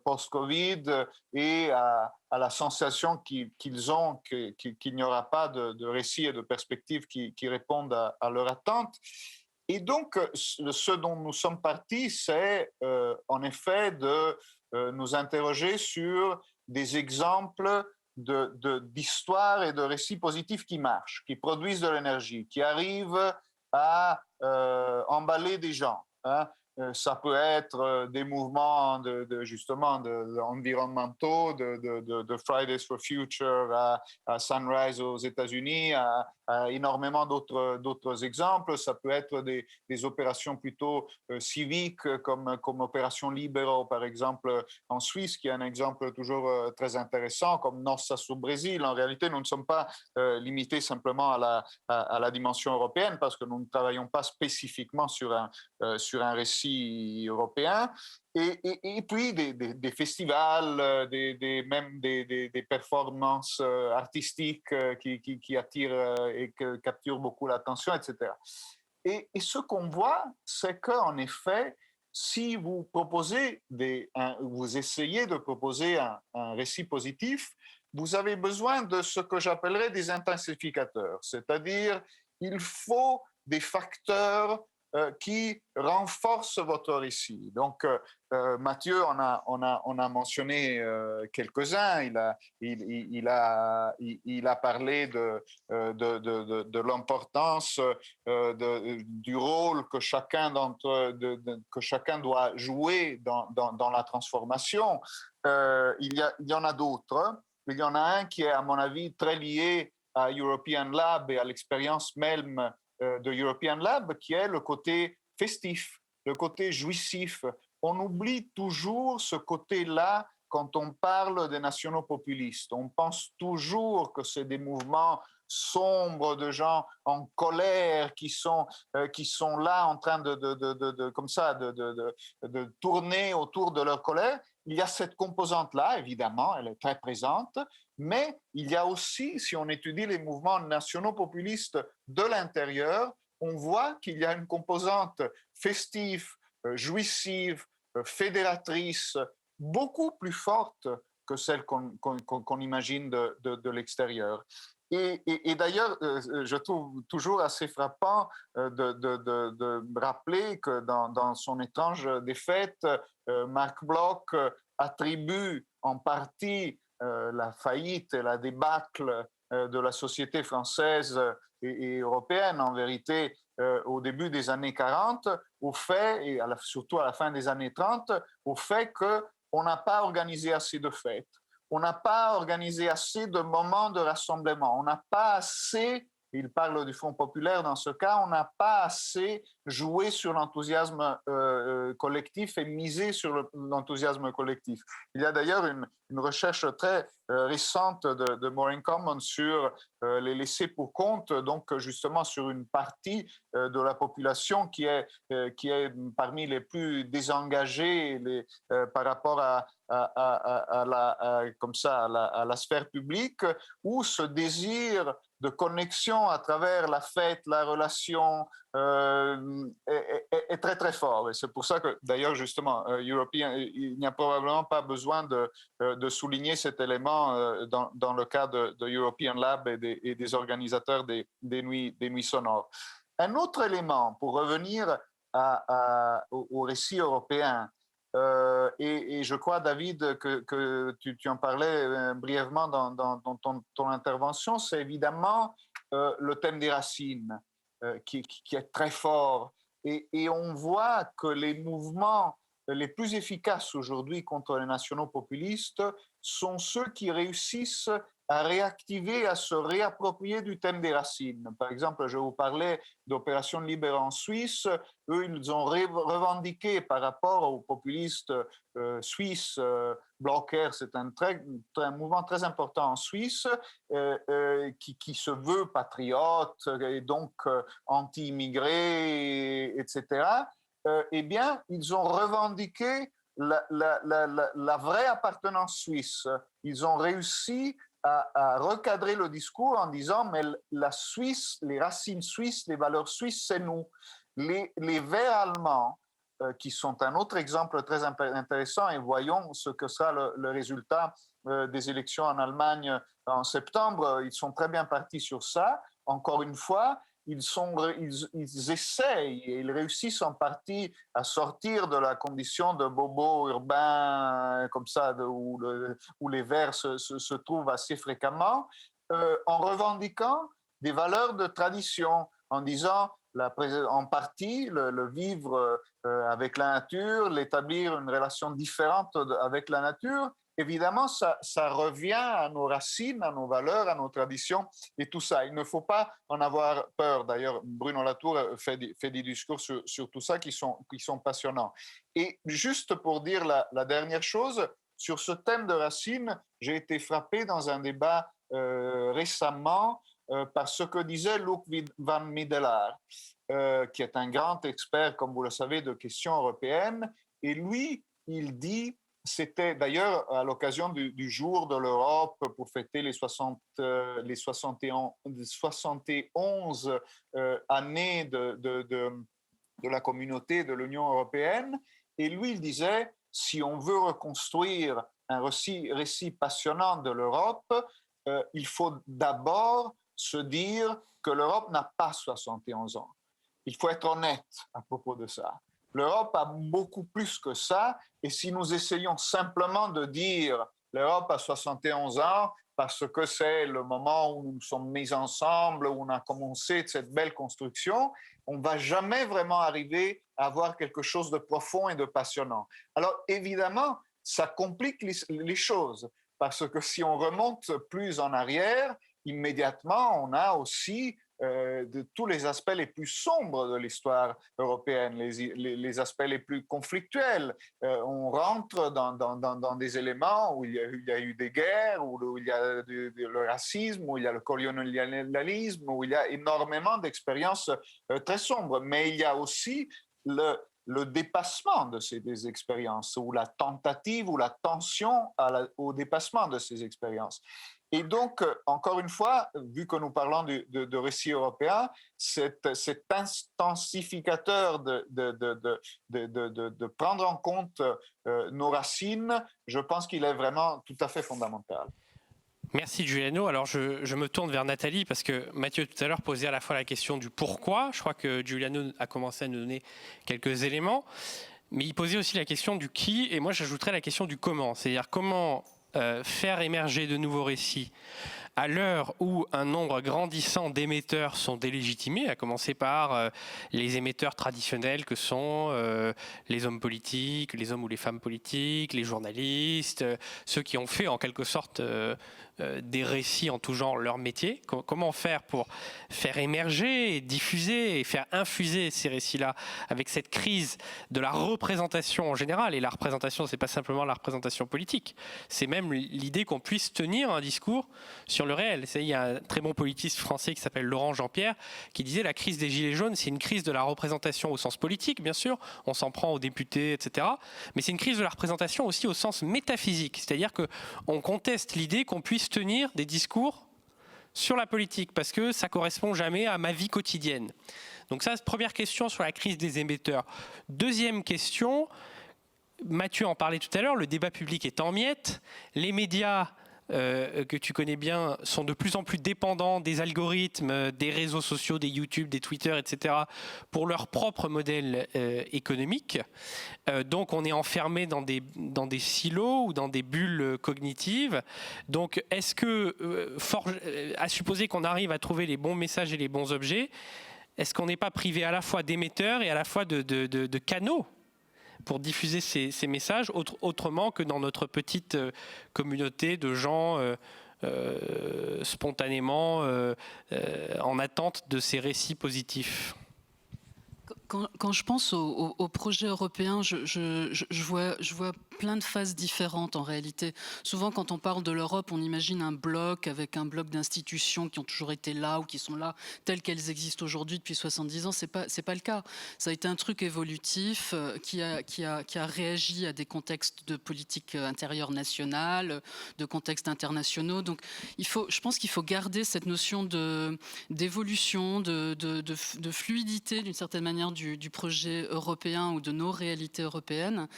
post-Covid et à la sensation qu'ils ont qu'il n'y aura pas de récits et de perspectives qui répondent à leurs attentes. Et donc, ce dont nous sommes partis, c'est en effet de nous interroger sur des exemples d'histoires et de récits positifs qui marchent, qui produisent de l'énergie, qui arrivent à emballer des gens. Hein. Ça peut être des mouvements justement environnementaux, de Fridays for Future à Sunrise aux États-Unis, à énormément d'autres exemples. Ça peut être des opérations plutôt civiques comme Opération Libero, par exemple, en Suisse, qui est un exemple toujours très intéressant, comme Nossas au Brésil. En réalité, nous ne sommes pas limités simplement à la dimension européenne parce que nous ne travaillons pas spécifiquement sur un récit européen, et puis des festivals, même des performances artistiques qui attirent et qui capturent beaucoup l'attention, etc. Et ce qu'on voit, c'est qu'en effet, si vous vous essayez de proposer un récit positif, vous avez besoin de ce que j'appellerais des intensificateurs, c'est-à-dire il faut des facteurs qui renforce votre récit. Donc, Mathieu en a mentionné quelques-uns. Il a parlé de l'importance du rôle que chacun doit jouer dans la transformation. Il y en a d'autres. Il y en a un qui est, à mon avis, très lié à European Lab et à l'expérience même de European Lab, qui est le côté festif, le côté jouissif. On oublie toujours ce côté-là quand on parle des nationaux populistes. On pense toujours que c'est des mouvements sombres de gens en colère qui sont là en train comme ça de tourner autour de leur colère. Il y a cette composante-là, évidemment, elle est très présente, mais il y a aussi, si on étudie les mouvements nationaux populistes de l'intérieur, on voit qu'il y a une composante festive, jouissive, fédératrice, beaucoup plus forte que celle qu'on imagine de l'extérieur. Et d'ailleurs, je trouve toujours assez frappant de rappeler que dans son étrange défaite, Marc Bloch attribue en partie la faillite et la débâcle de la société française et européenne, en vérité, au début des années 40 au fait, et surtout à la fin des années 30, au fait qu'on n'a pas organisé assez de fêtes, on n'a pas organisé assez de moments de rassemblement, on n'a pas assez, il parle du Front populaire dans ce cas, on n'a pas assez joué sur l'enthousiasme collectif et misé sur l'enthousiasme collectif. Il y a d'ailleurs une recherche très récente de Maureen Common sur les laissés pour compte, donc justement sur une partie de la population qui est parmi les plus désengagés par rapport à la sphère publique, où ce désir de connexion à travers la fête, la relation est très très fort. Et c'est pour ça que d'ailleurs justement, il n'y a probablement pas besoin de souligner cet élément dans le cas de European Lab et des organisateurs des nuits sonores. Un autre élément, pour revenir au récit européen, et je crois, David, que tu en parlais brièvement dans ton intervention, c'est évidemment le thème des racines qui est très fort. Et on voit que les mouvements les plus efficaces aujourd'hui contre les nationaux populistes sont ceux qui réussissent à réactiver, à se réapproprier du thème des racines. Par exemple, je vous parlais d'Opération Libérer en Suisse. Eux, ils ont revendiqué par rapport aux populistes suisses. Blocher, c'est un mouvement très important en Suisse qui se veut patriote et donc anti-immigré, etc. Eh bien, ils ont revendiqué la vraie appartenance suisse. Ils ont réussi à recadrer le discours en disant mais la Suisse, les racines suisses, les valeurs suisses, c'est nous. Les Verts allemands, qui sont un autre exemple très intéressant, et voyons ce que sera le résultat des élections en Allemagne en septembre. Ils sont très bien partis sur ça. Encore une fois, ils essayent et ils réussissent en partie à sortir de la condition de bobo urbain comme ça, où les Verts se trouvent assez fréquemment, en revendiquant des valeurs de tradition, en disant en partie le vivre avec la nature, l'établir une relation différente avec la nature. Évidemment, ça revient à nos racines, à nos valeurs, à nos traditions et tout ça. Il ne faut pas en avoir peur. D'ailleurs, Bruno Latour fait des discours sur tout ça qui sont passionnants. Et juste pour dire la dernière chose, sur ce thème de racines, j'ai été frappé dans un débat récemment par ce que disait Luc van Middelaar, qui est un grand expert, comme vous le savez, de questions européennes. Et lui, il dit... C'était d'ailleurs à l'occasion du jour de l'Europe pour fêter les 71 années de la communauté de l'Union européenne. Et lui, il disait, si on veut reconstruire un récit passionnant de l'Europe, il faut d'abord se dire que l'Europe n'a pas 71 ans. Il faut être honnête à propos de ça. L'Europe a beaucoup plus que ça, et si nous essayons simplement de dire l'Europe a 71 ans parce que c'est le moment où nous nous sommes mis ensemble, où on a commencé cette belle construction, on ne va jamais vraiment arriver à avoir quelque chose de profond et de passionnant. Alors évidemment, ça complique les choses, parce que si on remonte plus en arrière, immédiatement, on a aussi de tous les aspects les plus sombres de l'histoire européenne, les aspects les plus conflictuels. On rentre dans des éléments où il y a eu des guerres, où il y a le racisme, où il y a le colonialisme, où il y a énormément d'expériences très sombres. Mais il y a aussi le dépassement de ces expériences, ou la tentative ou la tension au dépassement de ces expériences. Et donc, encore une fois, vu que nous parlons de récit européen, cet intensificateur de prendre en compte nos racines, je pense qu'il est vraiment tout à fait fondamental. Merci Giuliano. Alors je me tourne vers Nathalie parce que Mathieu tout à l'heure posait à la fois la question du pourquoi. Je crois que Giuliano a commencé à nous donner quelques éléments, mais il posait aussi la question du qui, et moi j'ajouterais la question du comment. C'est-à-dire comment faire émerger de nouveaux récits à l'heure où un nombre grandissant d'émetteurs sont délégitimés, à commencer par les émetteurs traditionnels que sont les hommes politiques, les hommes ou les femmes politiques, les journalistes, ceux qui ont fait en quelque sorte des récits en tout genre leur métier. Comment faire pour faire émerger, diffuser et faire infuser ces récits-là avec cette crise de la représentation en général. Et la représentation, c'est pas simplement la représentation politique, c'est même l'idée qu'on puisse tenir un discours sur le réel. Il y a un très bon politiste français qui s'appelle Laurent Jean-Pierre qui disait la crise des Gilets jaunes, c'est une crise de la représentation au sens politique, bien sûr, on s'en prend aux députés, etc. Mais c'est une crise de la représentation aussi au sens métaphysique, c'est-à-dire qu'on conteste l'idée qu'on puisse tenir des discours sur la politique, parce que ça correspond jamais à ma vie quotidienne. Donc ça, première question sur la crise des émetteurs. Deuxième question, Mathieu en parlait tout à l'heure, le débat public est en miettes, les médias que tu connais bien sont de plus en plus dépendants des algorithmes, des réseaux sociaux, des YouTube, des Twitter, etc. pour leur propre modèle économique. Donc on est enfermé dans des silos ou dans des bulles cognitives. Donc est-ce que, à supposer qu'on arrive à trouver les bons messages et les bons objets, est-ce qu'on n'est pas privé à la fois d'émetteurs et à la fois de canaux pour diffuser ces messages autrement que dans notre petite communauté de gens spontanément en attente de ces récits positifs? Quand je pense au projet européen, je vois plein de phases différentes en réalité. Souvent, quand on parle de l'Europe, on imagine un bloc avec un bloc d'institutions qui ont toujours été là ou qui sont là telles qu'elles existent aujourd'hui depuis 70 ans. C'est pas le cas. Ça a été un truc évolutif qui a réagi à des contextes de politique intérieure nationale, de contextes internationaux. Donc, je pense qu'il faut garder cette notion d'évolution, de fluidité d'une certaine manière du projet européen ou de nos réalités européennes.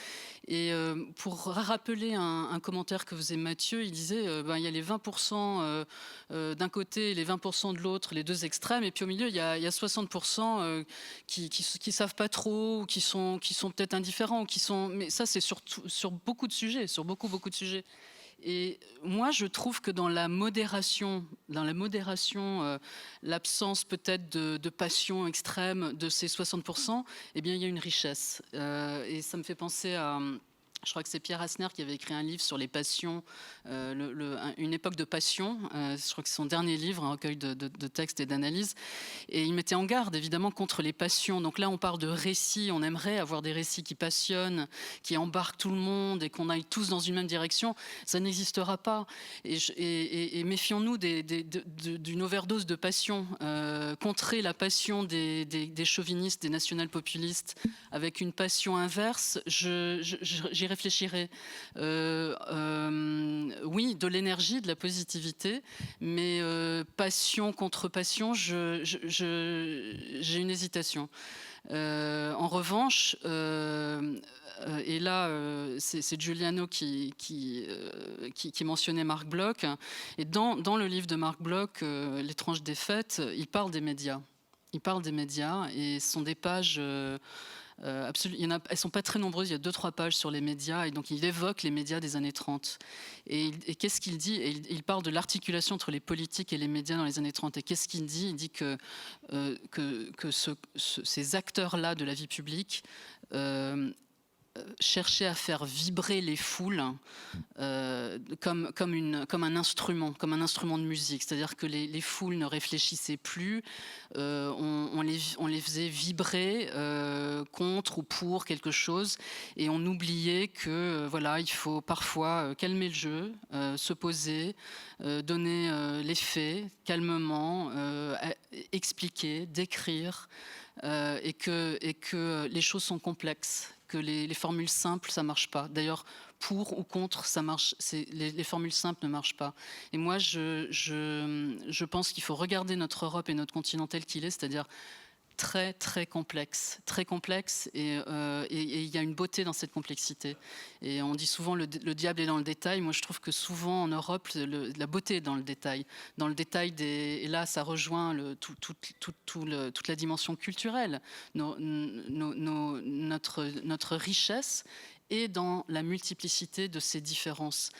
Et pour rappeler un commentaire que faisait Mathieu, il disait il y a les 20% d'un côté et les 20% de l'autre, les deux extrêmes, et puis au milieu il y a 60% qui savent pas trop, ou qui sont peut-être indifférents, mais ça c'est sur beaucoup de sujets, sur beaucoup de sujets. Et moi, je trouve que dans la modération, l'absence peut-être de passion extrême de ces 60%, eh bien, il y a une richesse. Et ça me fait penser à... Je crois que c'est Pierre Asner qui avait écrit un livre sur les passions, une époque de passion. Je crois que c'est son dernier livre, un recueil de textes et d'analyses. Et il mettait en garde, évidemment, contre les passions. Donc là, on parle de récits. On aimerait avoir des récits qui passionnent, qui embarquent tout le monde et qu'on aille tous dans une même direction. Ça n'existera pas. Et méfions-nous d'une overdose de passion. Contrer la passion des chauvinistes, des national-populistes, avec une passion inverse, j'y réfléchirai. Oui, de l'énergie, de la positivité, mais passion contre passion, j'ai une hésitation. En revanche, et là, c'est Giuliano qui mentionnait Marc Bloch, et dans le livre de Marc Bloch, L'étrange défaite, il parle des médias. Il parle des médias, et ce sont des pages... elles ne sont pas très nombreuses, il y a 2-3 pages sur les médias, et donc il évoque les médias des années 30. Et qu'est-ce qu'il dit? Il parle de l'articulation entre les politiques et les médias dans les années 30. Et qu'est-ce qu'il dit? Il dit que ces acteurs-là de la vie publique chercher à faire vibrer les foules comme un instrument de musique. C'est-à-dire que les foules ne réfléchissaient plus, on les faisait vibrer contre ou pour quelque chose, et on oubliait que il faut parfois calmer le jeu, se poser, donner les faits calmement, expliquer, décrire, et que les choses sont complexes, que les formules simples, ça marche pas. D'ailleurs, pour ou contre, ça marche. Les formules simples ne marchent pas. Et moi, je pense qu'il faut regarder notre Europe et notre continent tel qu'il est, c'est-à-dire très très complexe, et il y a une beauté dans cette complexité. Et on dit souvent le diable est dans le détail. Moi, je trouve que souvent en Europe, la beauté est dans le détail. Et là, ça rejoint toute la dimension culturelle. Notre richesse est dans la multiplicité de ces différences,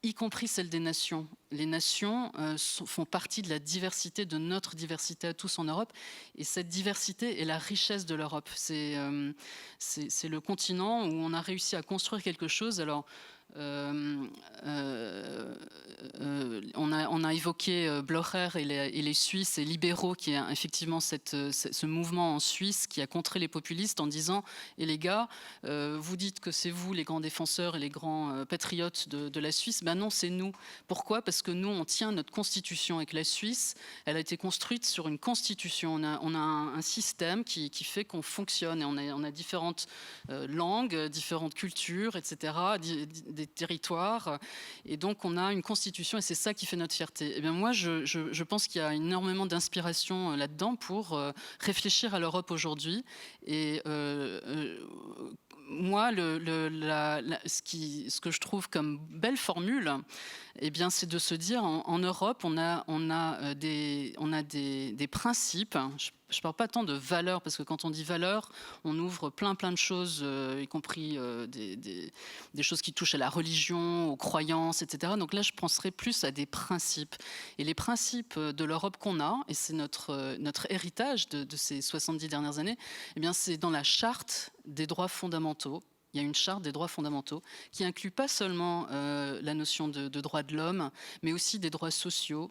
y compris celle des nations. les nations font partie de la diversité, de notre diversité à tous en Europe. Et cette diversité est la richesse de l'Europe. C'est le continent où on a réussi à construire quelque chose. Alors, on a évoqué Blocher et les Suisses et libéraux, qui est effectivement ce mouvement en Suisse qui a contré les populistes en disant « Et les gars, vous dites que c'est vous les grands défenseurs et les grands patriotes de la Suisse. Ben non, c'est nous. Pourquoi ? Parce que nous, on tient notre constitution et que la Suisse, elle a été construite sur une constitution. On a un système qui fait qu'on fonctionne et on a différentes langues, différentes cultures, etc., des territoires, et donc on a une constitution et c'est ça qui fait notre fierté. Et bien moi, je pense qu'il y a énormément d'inspiration là-dedans pour réfléchir à l'Europe aujourd'hui. Et moi, ce que je trouve comme belle formule, eh bien, c'est de se dire en Europe, on a des principes. Je ne parle pas tant de valeurs, parce que quand on dit valeurs, on ouvre plein de choses, y compris des choses qui touchent à la religion, aux croyances, etc. Donc là, je penserais plus à des principes. Et les principes de l'Europe qu'on a, et c'est notre héritage de ces 70 dernières années, eh bien, c'est dans la charte des droits fondamentaux. Il y a une charte des droits fondamentaux qui inclut pas seulement la notion de droits de l'homme, mais aussi des droits sociaux.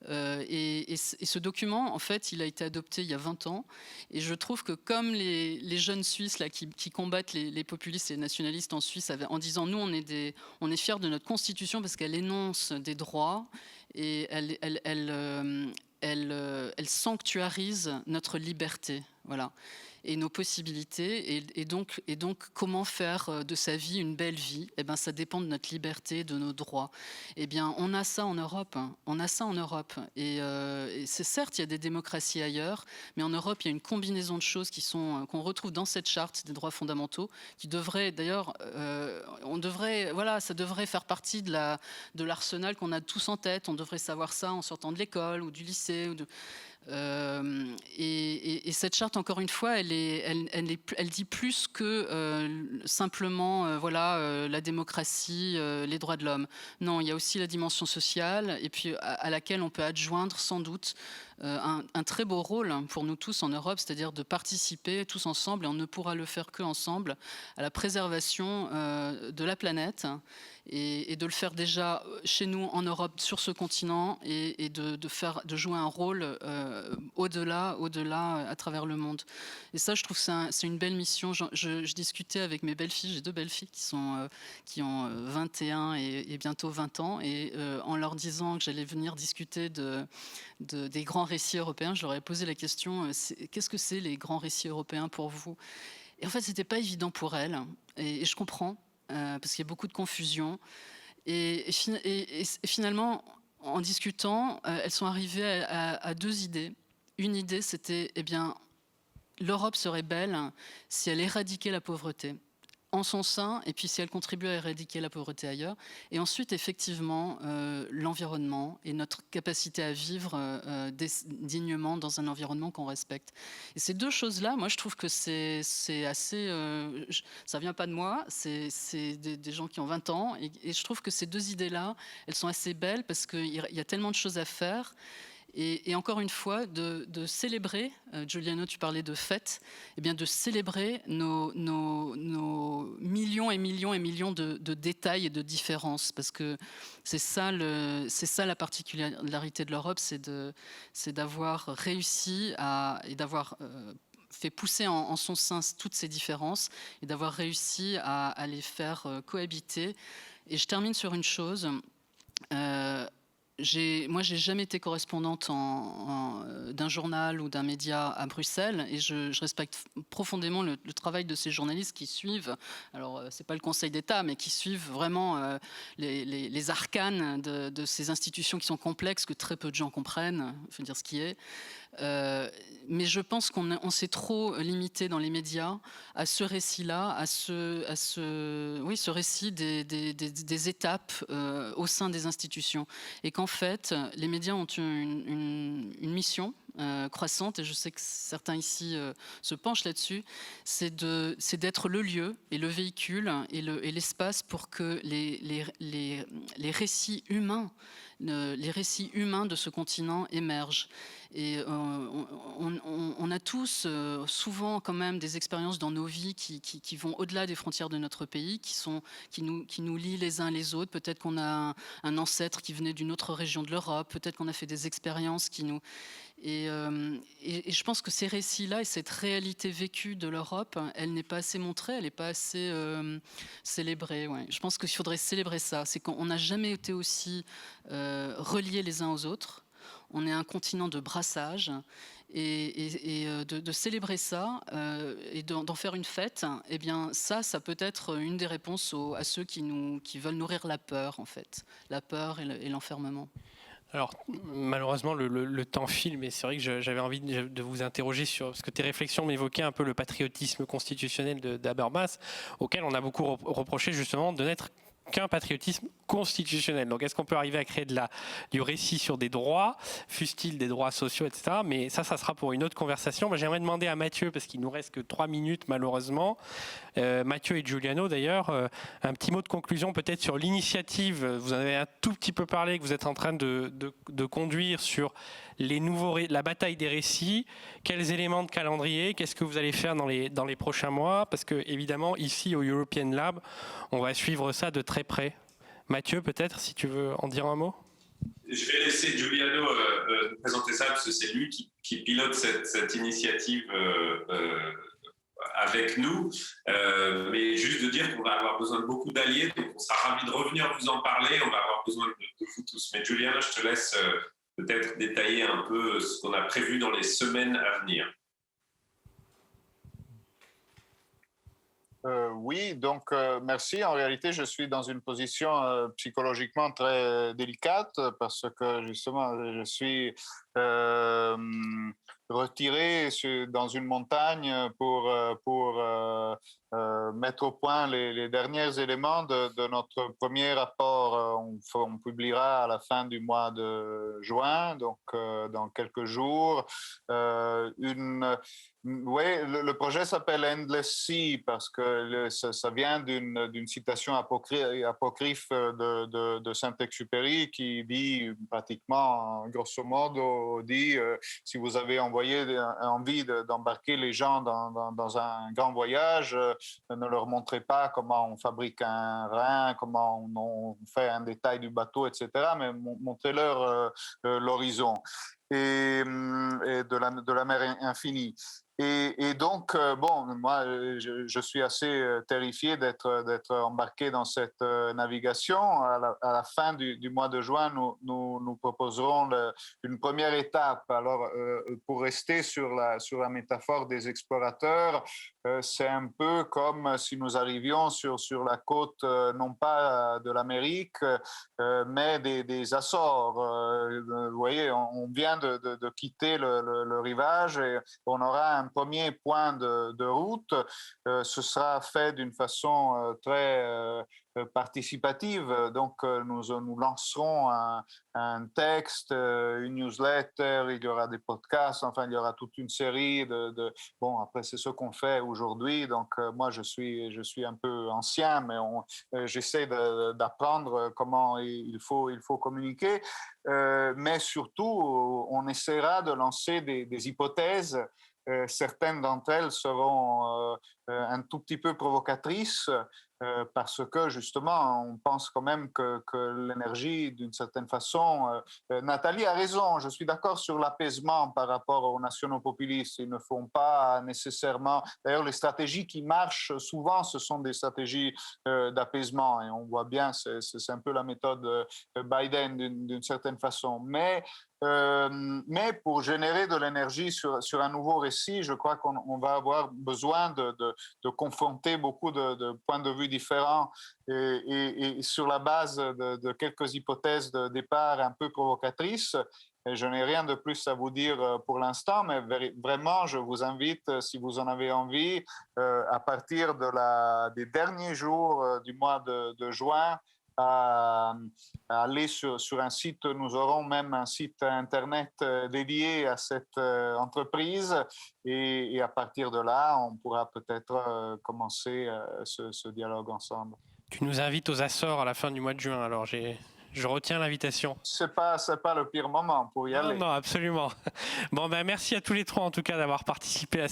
Et ce document, en fait, il a été adopté il y a 20 ans. Et je trouve que comme les jeunes Suisses là, qui combattent les populistes et les nationalistes en Suisse, en disant nous, on est fiers de notre constitution parce qu'elle énonce des droits et elle sanctuarise notre liberté. Voilà. Et nos possibilités, et donc comment faire de sa vie une belle vie, eh ben, ça dépend de notre liberté, de nos droits. Eh bien, on a ça en Europe, et c'est certes, il y a des démocraties ailleurs, mais en Europe, il y a une combinaison de choses qu'on retrouve dans cette charte des droits fondamentaux, qui devrait, d'ailleurs, ça devrait faire partie de l'arsenal qu'on a tous en tête. On devrait savoir ça en sortant de l'école ou du lycée, et cette charte, encore une fois, elle dit plus que simplement la démocratie, les droits de l'homme. Non, il y a aussi la dimension sociale, et puis à laquelle on peut adjoindre sans doute un très beau rôle pour nous tous en Europe, c'est-à-dire de participer tous ensemble, et on ne pourra le faire qu'ensemble, à la préservation de la planète, et de le faire déjà chez nous en Europe, sur ce continent, et de jouer un rôle au-delà à travers le monde. Et ça, je trouve que c'est une belle mission. Je discutais avec mes belles-filles, j'ai 2 belles-filles qui ont 21 et bientôt 20 ans, et en leur disant que j'allais venir discuter des grands récits européens, je leur ai posé la question, qu'est-ce que c'est les grands récits européens pour vous ? Et en fait, c'était pas évident pour elles, et je comprends, parce qu'il y a beaucoup de confusion. Et finalement, en discutant, elles sont arrivées à 2 idées. Une idée, c'était, eh bien, l'Europe serait belle si elle éradiquait la pauvreté en son sein, et puis si elle contribue à éradiquer la pauvreté ailleurs. Et ensuite, effectivement, l'environnement et notre capacité à vivre dignement dans un environnement qu'on respecte. Et ces 2 choses-là, moi, je trouve que c'est assez... ça vient pas de moi, c'est des gens qui ont 20 ans, et je trouve que ces 2 idées-là, elles sont assez belles, parce qu'il y a tellement de choses à faire. Et encore une fois, de célébrer, Giuliano, tu parlais de fête, eh bien de célébrer nos millions et millions et millions de détails et de différences, parce que c'est ça la particularité de l'Europe, c'est d'avoir réussi et d'avoir fait pousser en son sein toutes ces différences, et d'avoir réussi à les faire cohabiter. Et je termine sur une chose. Moi, j'ai jamais été correspondante d'un journal ou d'un média à Bruxelles, et je respecte profondément le travail de ces journalistes qui suivent, alors c'est pas le Conseil d'État, mais qui suivent vraiment les arcanes de ces institutions qui sont complexes, que très peu de gens comprennent, il faut dire ce qui est. Mais je pense qu'on s'est trop limité dans les médias à ce récit-là, ce récit des étapes au sein des institutions, et qu'en fait, les médias ont une mission croissante, et je sais que certains ici se penchent là-dessus, c'est d'être le lieu et le véhicule et l'espace pour que les récits humains de ce continent émergent. Et on a tous souvent quand même des expériences dans nos vies qui vont au-delà des frontières de notre pays, qui nous lient les uns les autres. Peut-être qu'on a un ancêtre qui venait d'une autre région de l'Europe, peut-être qu'on a fait des expériences qui nous... Et je pense que ces récits-là et cette réalité vécue de l'Europe, elle n'est pas assez montrée, elle n'est pas assez célébrée. Ouais. Je pense qu'il faudrait célébrer ça. C'est qu'on n'a jamais été aussi reliés les uns aux autres. On est un continent de brassage. Et de célébrer ça et d'en faire une fête, eh bien ça peut être une des réponses à ceux qui veulent nourrir la peur, en fait. La peur et l'enfermement. Alors, malheureusement, le temps file, mais c'est vrai que j'avais envie de vous interroger sur... Parce que tes réflexions m'évoquaient un peu le patriotisme constitutionnel d'Habermas, auquel on a beaucoup reproché justement de n'être qu'un patriotisme constitutionnel. Donc, est-ce qu'on peut arriver à créer du récit sur des droits, fussent-ils des droits sociaux, etc. Mais ça sera pour une autre conversation. Moi, j'aimerais demander à Mathieu, parce qu'il nous reste que 3 minutes, malheureusement. Mathieu et Giuliano, d'ailleurs, un petit mot de conclusion peut-être sur l'initiative. Vous en avez un tout petit peu parlé, que vous êtes en train de conduire sur la bataille des récits. Quels éléments de calendrier? Qu'est-ce que vous allez faire dans les prochains mois? Parce que, évidemment, ici, au European Lab, on va suivre ça de très près. Mathieu, peut-être, si tu veux en dire un mot. Je vais laisser Giuliano présenter ça, parce que c'est lui qui pilote cette initiative avec nous. Mais juste de dire qu'on va avoir besoin de beaucoup d'alliés, donc on sera ravis de revenir vous en parler. On va avoir besoin de vous tous. Mais Giuliano, je te laisse peut-être détailler un peu ce qu'on a prévu dans les semaines à venir. Oui, donc merci. En réalité, je suis dans une position psychologiquement très délicate parce que justement, je suis retiré dans une montagne pour mettre au point les derniers éléments de notre premier rapport. On publiera à la fin du mois de juin, donc dans quelques jours. Oui, le projet s'appelle Endless Sea parce que ça vient d'une citation apocryphe de Saint-Exupéry qui dit pratiquement, grosso modo, dit si vous avez envie d'embarquer les gens dans un grand voyage, ne leur montrez pas comment on fabrique un rein, comment on fait un détail du bateau, etc., mais montrez-leur l'horizon et de la mer infinie. Et donc, bon, moi, je suis assez terrifié d'être embarqué dans cette navigation. À la fin du mois de juin, nous proposerons une première étape. Alors, pour rester sur la métaphore des explorateurs, c'est un peu comme si nous arrivions sur la côte, non pas de l'Amérique, mais des Açores. Vous voyez, on vient de quitter le rivage et on aura un premier point de route. Ce sera fait d'une façon très participative. Donc, nous lancerons un texte, une newsletter, il y aura des podcasts, enfin, il y aura toute une série bon, après, c'est ce qu'on fait aujourd'hui. Donc, moi, je suis un peu ancien, mais j'essaie d'apprendre comment il faut communiquer. Mais surtout, on essaiera de lancer des hypothèses. Certaines d'entre elles seront un tout petit peu provocatrices parce que justement, on pense quand même que l'énergie, d'une certaine façon, Nathalie a raison, je suis d'accord sur l'apaisement par rapport aux nationaux-populistes. Ils ne font pas nécessairement... D'ailleurs, les stratégies qui marchent souvent, ce sont des stratégies d'apaisement. Et on voit bien, c'est un peu la méthode Biden d'une certaine façon. Mais pour générer de l'énergie sur un nouveau récit, je crois qu'on va avoir besoin de confronter beaucoup de points de vue différents et sur la base de quelques hypothèses de départ un peu provocatrices. Et je n'ai rien de plus à vous dire pour l'instant, mais vraiment, je vous invite, si vous en avez envie, à partir des derniers jours du mois de juin, à aller sur un site. Nous aurons même un site internet dédié à cette entreprise et à partir de là, on pourra peut-être commencer ce dialogue ensemble. Tu nous invites aux Açores à la fin du mois de juin, alors je retiens l'invitation. C'est pas le pire moment pour y aller. Non, absolument. Bon, merci à tous les trois en tout cas d'avoir participé à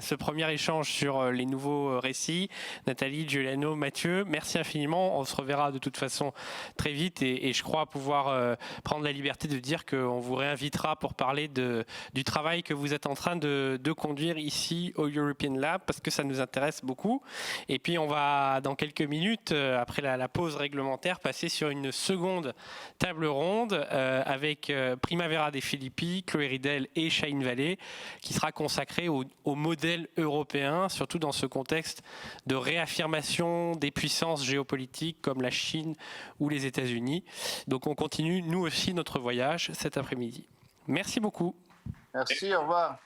ce premier échange sur les nouveaux récits. Nathalie, Giuliano, Mathieu, merci infiniment. On se reverra de toute façon très vite et je crois pouvoir prendre la liberté de dire qu'on vous réinvitera pour parler du travail que vous êtes en train de conduire ici au European Lab parce que ça nous intéresse beaucoup. Et puis on va dans quelques minutes, après la pause réglementaire, passer sur une seconde table ronde avec Primavera des Filippi, Chloé Ridel et Shahin Vallée, qui sera consacrée au modèle européen, surtout dans ce contexte de réaffirmation des puissances géopolitiques comme la Chine ou les États-Unis. Donc on continue, nous aussi, notre voyage cet après-midi. Merci beaucoup. Merci, au revoir.